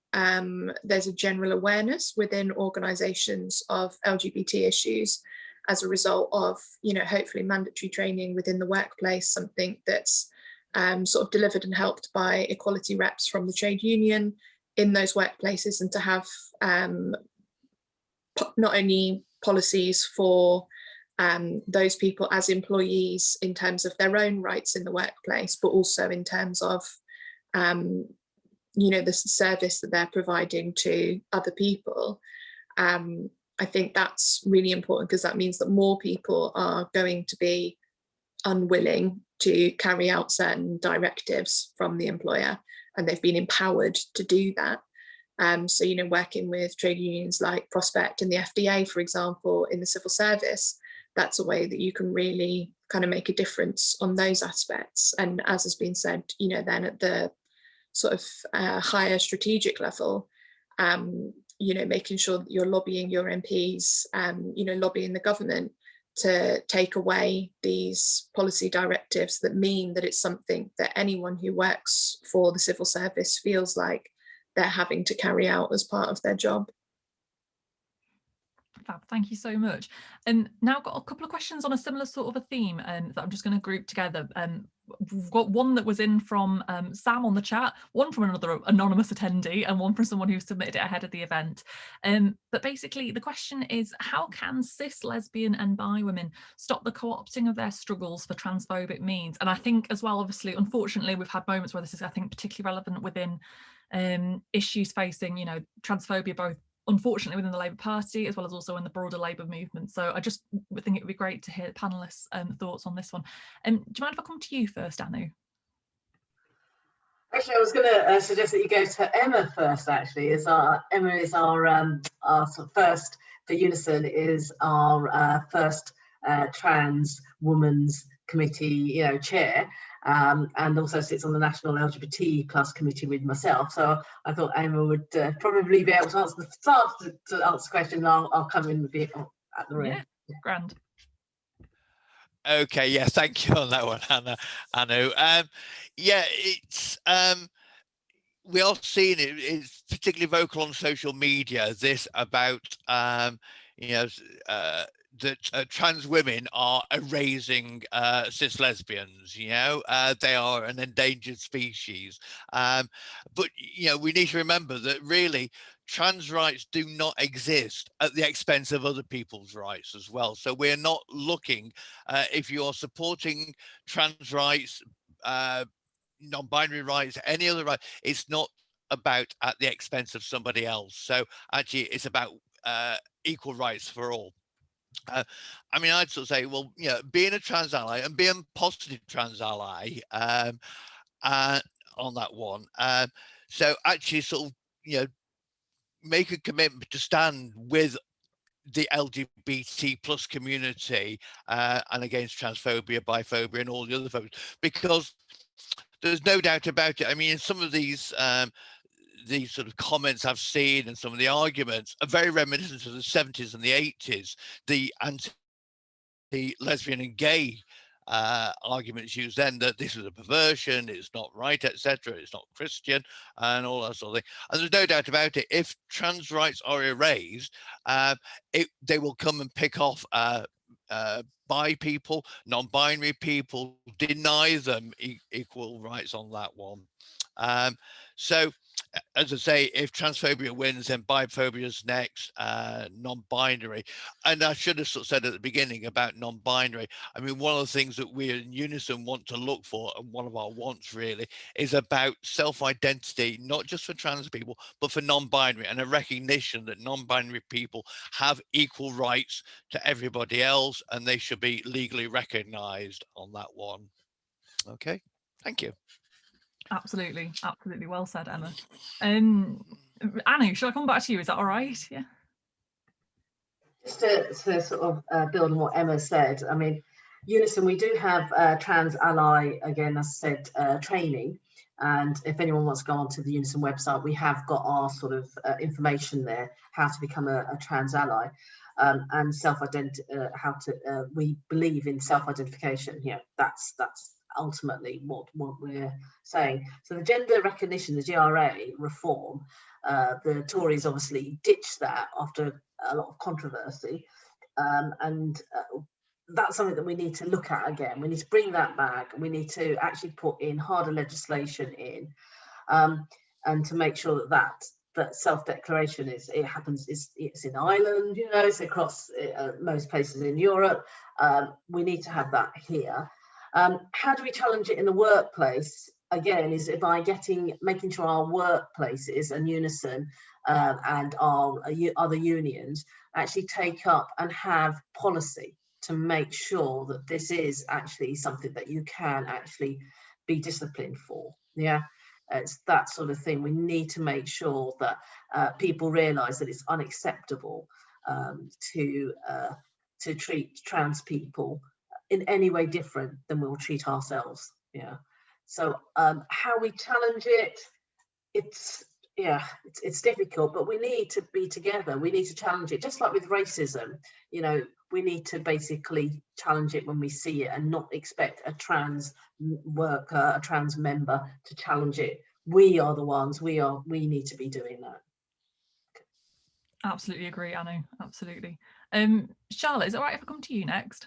there's a general awareness within organisations of LGBT issues as a result of, hopefully mandatory training within the workplace, something that's sort of delivered and helped by equality reps from the trade union in those workplaces, and to have not only policies for those people as employees in terms of their own rights in the workplace, but also in terms of the service that they're providing to other people. I think that's really important, because that means that more people are going to be unwilling to carry out certain directives from the employer, and they've been empowered to do that. So, you know, working with trade unions like Prospect and the FDA, for example, in the civil service, that's a way that you can really kind of make a difference on those aspects. And as has been said, you know, then at the sort of higher strategic level, you know, making sure that you're lobbying your MPs, you know, lobbying the government to take away these policy directives that mean that it's something that anyone who works for the civil service feels like they're having to carry out as part of their job. Fab, thank you so much. And now I've got a couple of questions on a similar sort of a theme that I'm just going to group together. We've got one that was in from Sam on the chat, one from another anonymous attendee, and one from someone who submitted it ahead of the event. But basically the question is, how can cis, lesbian and bi women stop the co-opting of their struggles for transphobic means? And I think as well, obviously, unfortunately, we've had moments where this is, I think, particularly relevant within issues facing, you know, transphobia, both unfortunately within the Labour Party as well as also in the broader Labour movement. So I just think it would be great to hear panellists' thoughts on this one. Do you mind if I come to you first, Anu? Actually, I was going to suggest that you go to Emma first. Actually, Emma is our sort of first for Unison, is our first trans women's committee, you know, chair. And also sits on the National LGBT plus committee with myself. So I thought Emma would probably be able to answer the question, and I'll come in with it at the end. Yeah, grand. Okay, yeah, thank you on that one, Anu. Yeah, it's we are seeing it. It's particularly vocal on social media. This about you know, that trans women are erasing cis lesbians. You know, they are an endangered species. But you know, we need to remember that really trans rights do not exist at the expense of other people's rights as well. So we're not looking, if you're supporting trans rights, non-binary rights, any other right, it's not about at the expense of somebody else. So actually it's about equal rights for all. I mean, I'd sort of say, well, you know, being a trans ally and being a positive trans ally on that one. So actually sort of, you know, make a commitment to stand with the LGBT plus community and against transphobia, biphobia and all the other phobias, because there's no doubt about it. I mean, some of these sort of comments I've seen and some of the arguments are very reminiscent of the 70s and the 80s, the anti-lesbian and gay arguments used then, that this is a perversion, it's not right, etc., it's not Christian and all that sort of thing. And there's no doubt about it, if trans rights are erased, they will come and pick off bi people, non-binary people, deny them equal rights on that one. So as I say, if transphobia wins, then biphobia's next, non-binary. And I should have sort of said at the beginning about non-binary. I mean, one of the things that we in Unison want to look for, and one of our wants really, is about self-identity, not just for trans people, but for non-binary, and a recognition that non-binary people have equal rights to everybody else, and they should be legally recognized on that one. Okay, thank you. Absolutely, absolutely well said, Emma. Anu, shall I come back to you? Is that all right? Yeah. Just to sort of build on what Emma said, I mean, Unison, we do have trans ally, again, as I said, training. And if anyone wants to go onto the Unison website, we have got our sort of information there, how to become a trans ally. And we believe in self-identification. Yeah, that's ultimately what we're saying. So the gender recognition, the GRA reform, the Tories obviously ditched that after a lot of controversy, and that's something that we need to look at again. We need to bring that back. We need to actually put in harder legislation in, and to make sure that self-declaration it's in Ireland, you know, it's across most places in Europe. We need to have that here. How do we challenge it in the workplace? Again, is by making sure our workplaces and Unison and our other unions actually take up and have policy to make sure that this is actually something that you can actually be disciplined for. Yeah. It's that sort of thing. We need to make sure that people realise that it's unacceptable to treat trans people in any way different than we'll treat ourselves. Yeah. So how we challenge it, it's difficult, but we need to be together. We need to challenge it, just like with racism. You know, we need to basically challenge it when we see it, and not expect a trans worker, a trans member to challenge it. We are the ones. We need to be doing that. Absolutely agree, Anu. Absolutely. Charlotte, is it all right if I come to you next?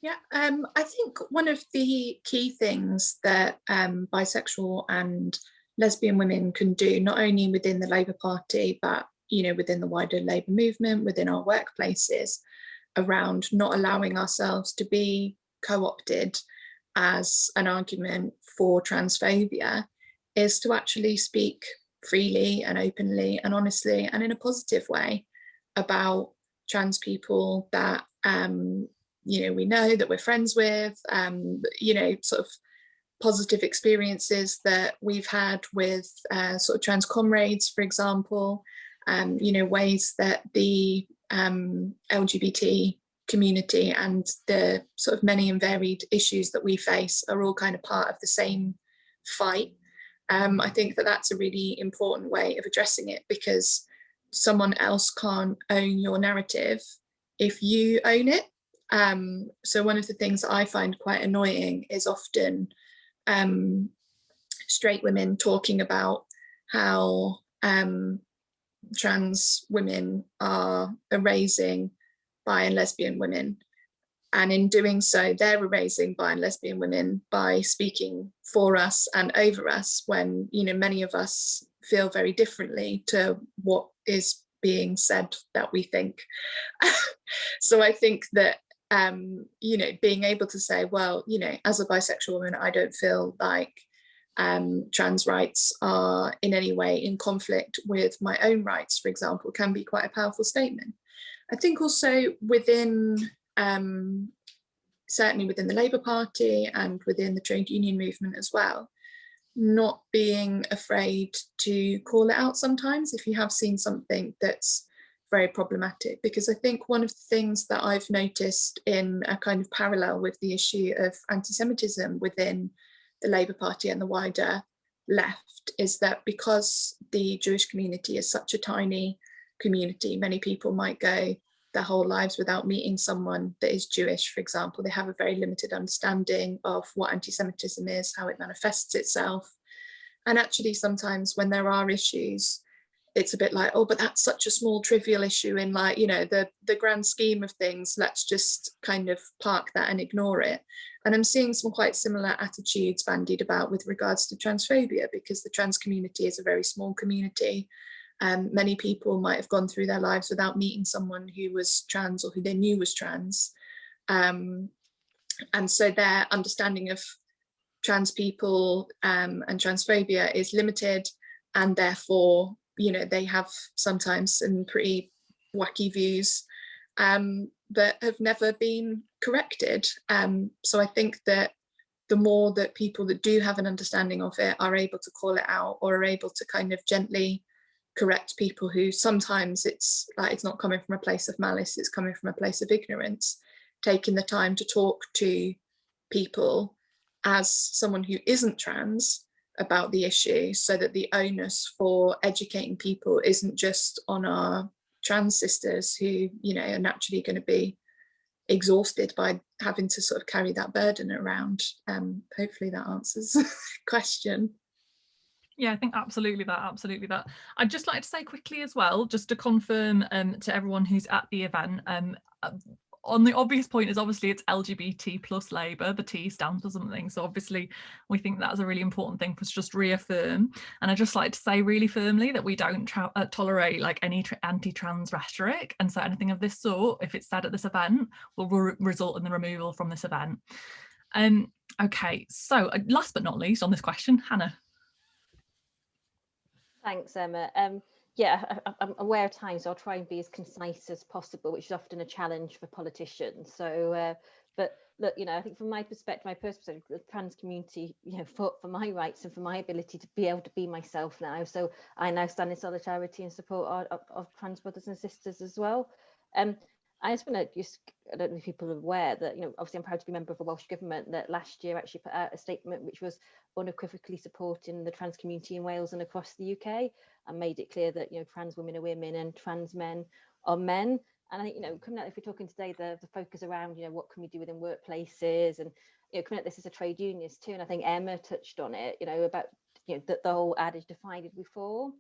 Yeah, I think one of the key things that bisexual and lesbian women can do, not only within the Labour Party, but within the wider Labour movement, within our workplaces, around not allowing ourselves to be co-opted as an argument for transphobia, is to actually speak freely and openly and honestly and in a positive way about trans people that we know, that we're friends with, sort of positive experiences that we've had with sort of trans comrades, for example, ways that the LGBT community and the sort of many and varied issues that we face are all kind of part of the same fight. I think that that's a really important way of addressing it, because someone else can't own your narrative if you own it. So one of the things that I find quite annoying is often straight women talking about how trans women are erasing bi and lesbian women, and in doing so they're erasing bi and lesbian women by speaking for us and over us, when many of us feel very differently to what is being said that we think. So I think that being able to say, well, as a bisexual woman, I don't feel like trans rights are in any way in conflict with my own rights, for example, can be quite a powerful statement. I think also within, certainly within the Labour Party and within the trade union movement as well, not being afraid to call it out sometimes if you have seen something that's very problematic, because I think one of the things that I've noticed in a kind of parallel with the issue of anti-Semitism within the Labour Party and the wider left is that because the Jewish community is such a tiny community, many people might go their whole lives without meeting someone that is Jewish, for example. They have a very limited understanding of what anti-Semitism is, how it manifests itself. And actually sometimes when there are issues, it's a bit like, oh, but that's such a small trivial issue in the grand scheme of things, let's just kind of park that and ignore it. And I'm seeing some quite similar attitudes bandied about with regards to transphobia, because the trans community is a very small community. Many people might have gone through their lives without meeting someone who was trans or who they knew was trans. And so their understanding of trans people and transphobia is limited, and therefore they have sometimes some pretty wacky views that have never been corrected. So I think that the more that people that do have an understanding of it are able to call it out, or are able to kind of gently correct people who sometimes it's not coming from a place of malice, it's coming from a place of ignorance, taking the time to talk to people as someone who isn't trans about the issue, so that the onus for educating people isn't just on our trans sisters who are naturally going to be exhausted by having to sort of carry that burden around. Hopefully that answers the question. Yeah, I think absolutely that. I'd just like to say quickly as well, just to confirm to everyone who's at the event, on the obvious point is obviously it's LGBT plus Labour, the T stands for something. So obviously we think that's a really important thing for us to just reaffirm. And I'd just like to say really firmly that we don't tolerate like any anti-trans rhetoric. And so anything of this sort, if it's said at this event, will result in the removal from this event. Okay, so last but not least on this question, Hannah. Thanks, Emma. Yeah, I'm aware of time, so I'll try and be as concise as possible, which is often a challenge for politicians. So But look, you know, I think from my perspective, my personal perspective, the trans community, you know, fought for my rights and for my ability to be able to be myself now. So I now stand in solidarity and support of trans brothers and sisters as well. I just want to I don't know if people are aware that, you know, obviously I'm proud to be a member of the Welsh Government that last year actually put out a statement which was unequivocally supporting the trans community in Wales and across the UK, and made it clear that, you know, trans women are women and trans men are men. And I think, you know, coming out, if we're talking today, the focus around, you know, what can we do within workplaces, and, you know, coming at this as a trade unionist too, and I think Emma touched on it, you know, about, you know, the whole adage divided we fall.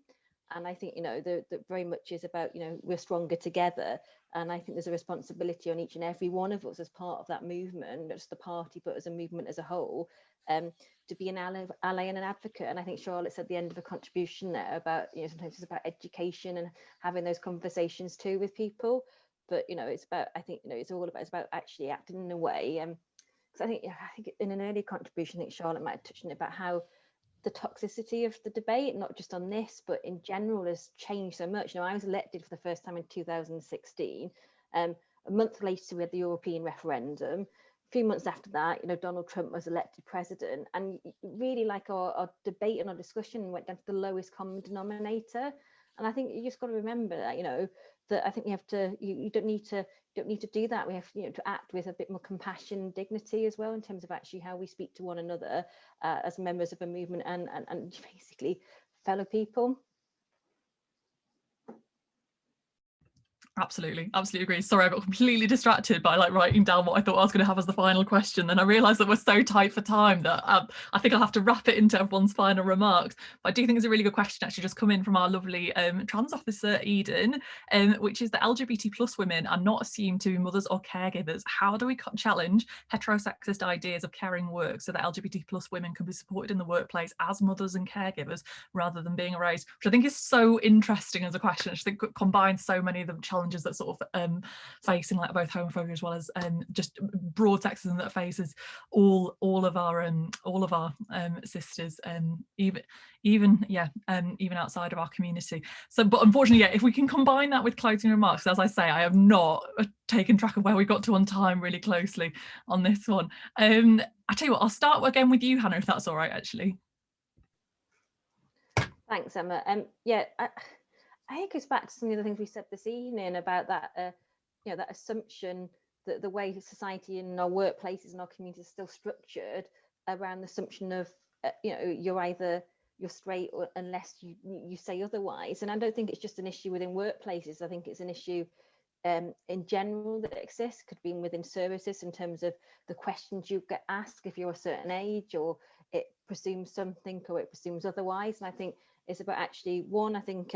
And I think, you know, that very much is about, you know, we're stronger together. And I think there's a responsibility on each and every one of us as part of that movement, not just the party, but as a movement as a whole, to be an ally and an advocate. And I think Charlotte said at the end of a contribution there about, you know, sometimes it's about education and having those conversations too with people. But, you know, it's about, I think, you know, it's about actually acting in a way. Because I think in an early contribution, I think Charlotte might have touched on it about how the toxicity of the debate, not just on this, but in general, has changed so much. You know, I was elected for the first time in 2016. A month later, we had the European referendum. A few months after that, you know, Donald Trump was elected president. And really, like, our debate and our discussion went down to the lowest common denominator. And I think you just got to remember that, you know, that I think you have to, you don't need to do that. We have, you know, to act with a bit more compassion and dignity as well, in terms of actually how we speak to one another as members of a movement and basically fellow people. Absolutely agree. Sorry, I got completely distracted by like writing down what I thought I was going to have as the final question. Then I realised that we're so tight for time that I think I'll have to wrap it into everyone's final remarks. But I do think it's a really good question actually just come in from our lovely trans officer Eden, which is that LGBT plus women are not assumed to be mothers or caregivers. How do we challenge heterosexist ideas of caring work so that LGBT plus women can be supported in the workplace as mothers and caregivers rather than being erased? Which I think is so interesting as a question. I think it combines so many of the challenges that sort of facing like both homophobia as well as just broad sexism that faces all of our sisters, even outside of our community. So, but unfortunately, yeah, if we can combine that with closing remarks, as I say, I have not taken track of where we got to on time really closely on this one. I tell you what, I'll start again with you, Hannah, if that's all right, actually. Thanks, Emma. Yeah, I think it goes back to some of the things we said this evening about that, you know, that assumption that the way society and our workplaces and our communities are still structured around the assumption of, you know, you're straight or unless you say otherwise. And I don't think it's just an issue within workplaces. I think it's an issue in general that exists, could be within services in terms of the questions you get asked if you're a certain age, or it presumes something or it presumes otherwise. And I think it's about actually, one, I think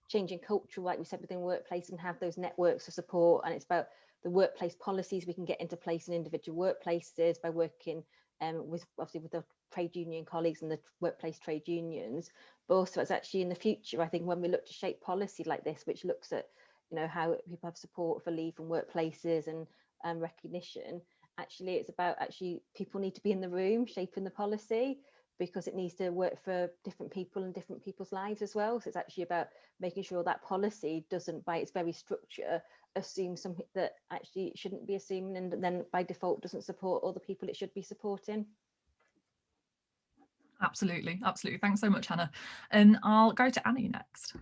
changing culture, like we said, within workplace, and have those networks of support. And it's about the workplace policies we can get into place in individual workplaces by working with the trade union colleagues and the workplace trade unions. But also it's actually in the future, I think, when we look to shape policy like this, which looks at, you know, how people have support for leave from workplaces and recognition, actually it's about actually people need to be in the room shaping the policy, because it needs to work for different people and different people's lives as well. So it's actually about making sure that policy doesn't, by its very structure, assume something that actually it shouldn't be assuming, and then by default doesn't support all the people it should be supporting. Absolutely. Thanks so much, Hannah. And I'll go to Annie next.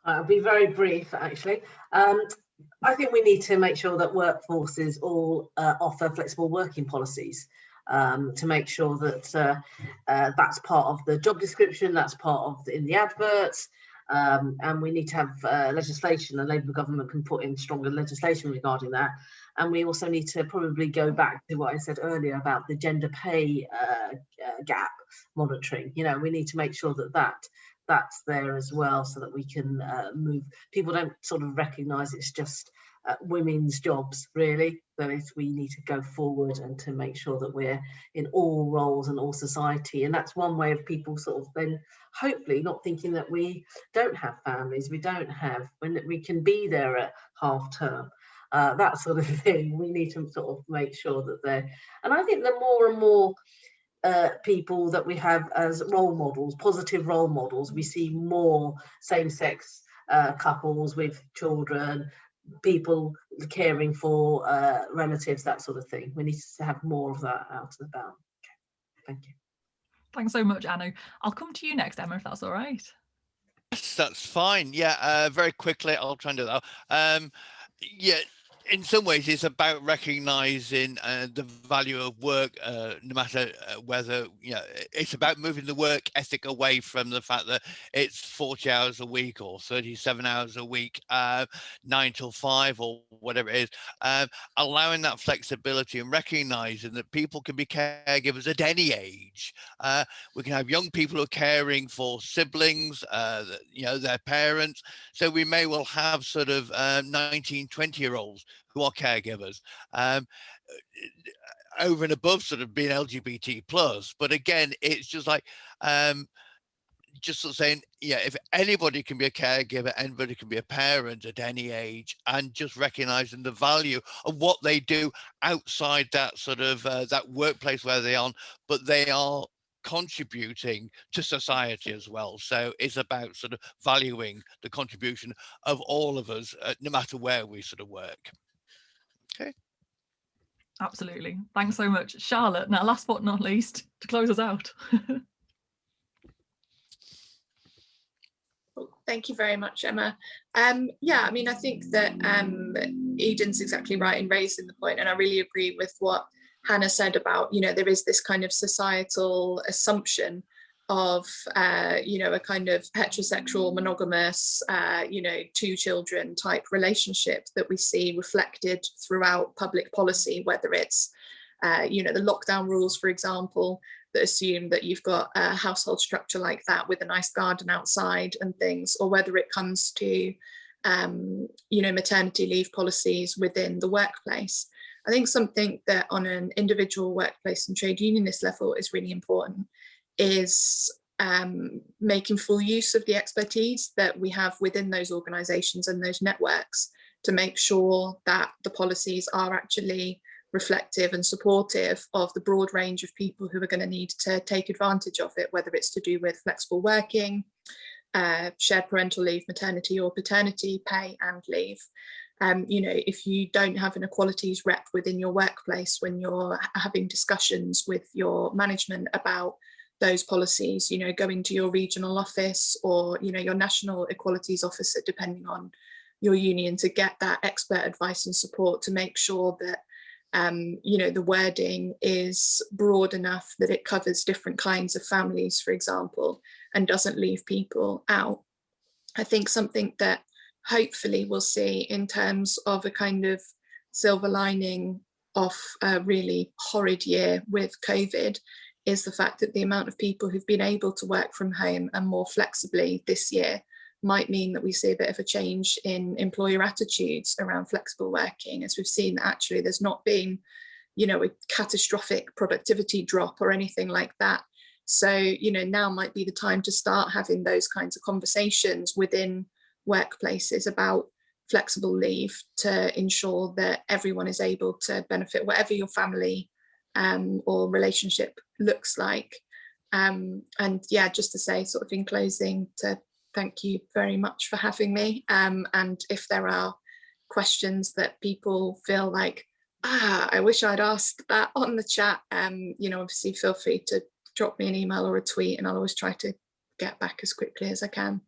I'll be very brief, actually. I think we need to make sure that workforces all offer flexible working policies. To make sure that that's part of the job description, that's part of in the adverts, and we need to have legislation. The Labour government can put in stronger legislation regarding that. And we also need to probably go back to what I said earlier about the gender pay gap monitoring. You know, we need to make sure that that's there as well, so that we can move. People don't sort of recognise it's just women's jobs, really. So we need to go forward and to make sure that we're in all roles and all society. And that's one way of people sort of then hopefully not thinking that we don't have families, we don't have, when we can be there at half term, that sort of thing. We need to sort of make sure that they're, and I think the more and more people that we have as role models, positive role models, we see more same-sex couples with children, people caring for relatives, that sort of thing. We need to have more of that out and about. Okay. Thank you. Thanks so much, Anu. I'll come to you next, Emma, if that's all right. Yes, that's fine. Yeah, very quickly, I'll try and do that. Yeah, in some ways, it's about recognizing the value of work, no matter whether, it's about moving the work ethic away from the fact that it's 40 hours a week or 37 hours a week, 9 till 5 or whatever it is, allowing that flexibility and recognizing that people can be caregivers at any age. We can have young people who are caring for siblings, their parents. So we may well have sort of 19, 20-year-olds who are caregivers, over and above sort of being LGBT plus. But again, it's just like, just sort of saying, if anybody can be a caregiver, anybody can be a parent at any age, and just recognizing the value of what they do outside that sort of that workplace where they are, but they are contributing to society as well. So it's about sort of valuing the contribution of all of us, no matter where we sort of work. Okay. Absolutely. Thanks so much, Charlotte. Now, last but not least, to close us out. Thank you very much, Emma. Yeah, I mean, I think that Eden's exactly right in raising the point, and I really agree with what Hannah said about, there is this kind of societal assumption of, a kind of heterosexual, monogamous, 2 children type relationship that we see reflected throughout public policy, whether it's, the lockdown rules, for example, that assume that you've got a household structure like that with a nice garden outside and things, or whether it comes to, maternity leave policies within the workplace. I think something that on an individual workplace and trade unionist level is really important is making full use of the expertise that we have within those organisations and those networks to make sure that the policies are actually reflective and supportive of the broad range of people who are going to need to take advantage of it, whether it's to do with flexible working, shared parental leave, maternity or paternity pay and leave. If you don't have an equalities rep within your workplace when you're having discussions with your management about those policies, going to your regional office or, your national equalities officer, depending on your union, to get that expert advice and support to make sure that, the wording is broad enough that it covers different kinds of families, for example, and doesn't leave people out. I think something that hopefully we'll see in terms of a kind of silver lining of a really horrid year with COVID is the fact that the amount of people who've been able to work from home and more flexibly this year might mean that we see a bit of a change in employer attitudes around flexible working, as we've seen that actually there's not been, a catastrophic productivity drop or anything like that. So, now might be the time to start having those kinds of conversations within workplaces about flexible leave to ensure that everyone is able to benefit, whatever your family or relationship looks like. And yeah, just to say sort of in closing, to thank you very much for having me. And if there are questions that people feel like, I wish I'd asked that on the chat, obviously feel free to drop me an email or a tweet, and I'll always try to get back as quickly as I can.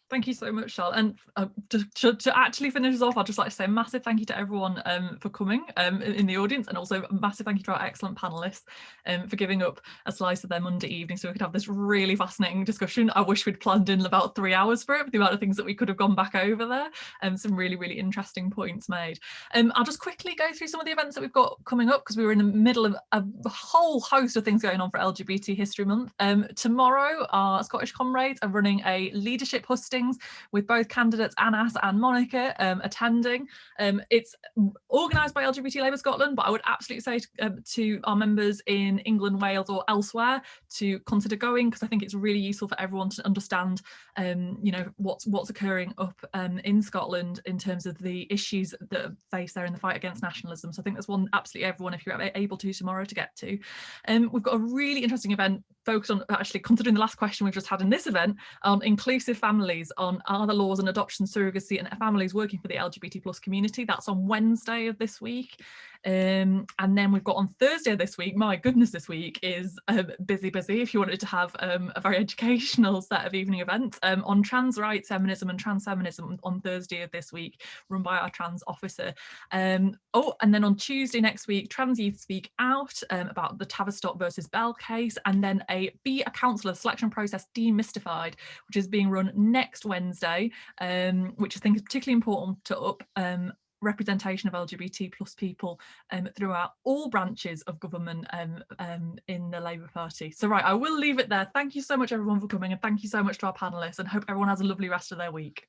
Thank you so much, Charlotte. And to actually finish us off, I'd just like to say a massive thank you to everyone for coming in the audience, and also a massive thank you to our excellent panellists for giving up a slice of their Monday evening so we could have this really fascinating discussion. I wish we'd planned in about 3 hours for it, with the amount of things that we could have gone back over there. Some really, really interesting points made. I'll just quickly go through some of the events that we've got coming up, because we were in the middle of a whole host of things going on for LGBT History Month. Tomorrow, our Scottish comrades are running a leadership hustings with both candidates Anas and Monica attending. It's organised by LGBT Labour Scotland, but I would absolutely say to our members in England, Wales or elsewhere to consider going, because I think it's really useful for everyone to understand what's occurring up in Scotland in terms of the issues that are faced there in the fight against nationalism. So I think that's one absolutely everyone, if you're able to, tomorrow to get to. We've got a really interesting event focused on actually considering the last question we've just had in this event on inclusive families, on are the laws on adoption, surrogacy and families working for the LGBT plus community. That's on Wednesday of this week. And then we've got on Thursday this week, my goodness, this week is busy if you wanted to have a very educational set of evening events on trans rights, feminism and trans feminism on Thursday of this week, run by our trans officer. And then on Tuesday next week, Trans Youth Speak Out about the Tavistock versus Bell case, and then Be a Counsellor selection process demystified, which is being run next Wednesday, which I think is particularly important to up representation of LGBT plus people throughout all branches of government in the Labour Party. So right, I will leave it there. Thank you so much everyone for coming, and thank you so much to our panellists, and hope everyone has a lovely rest of their week.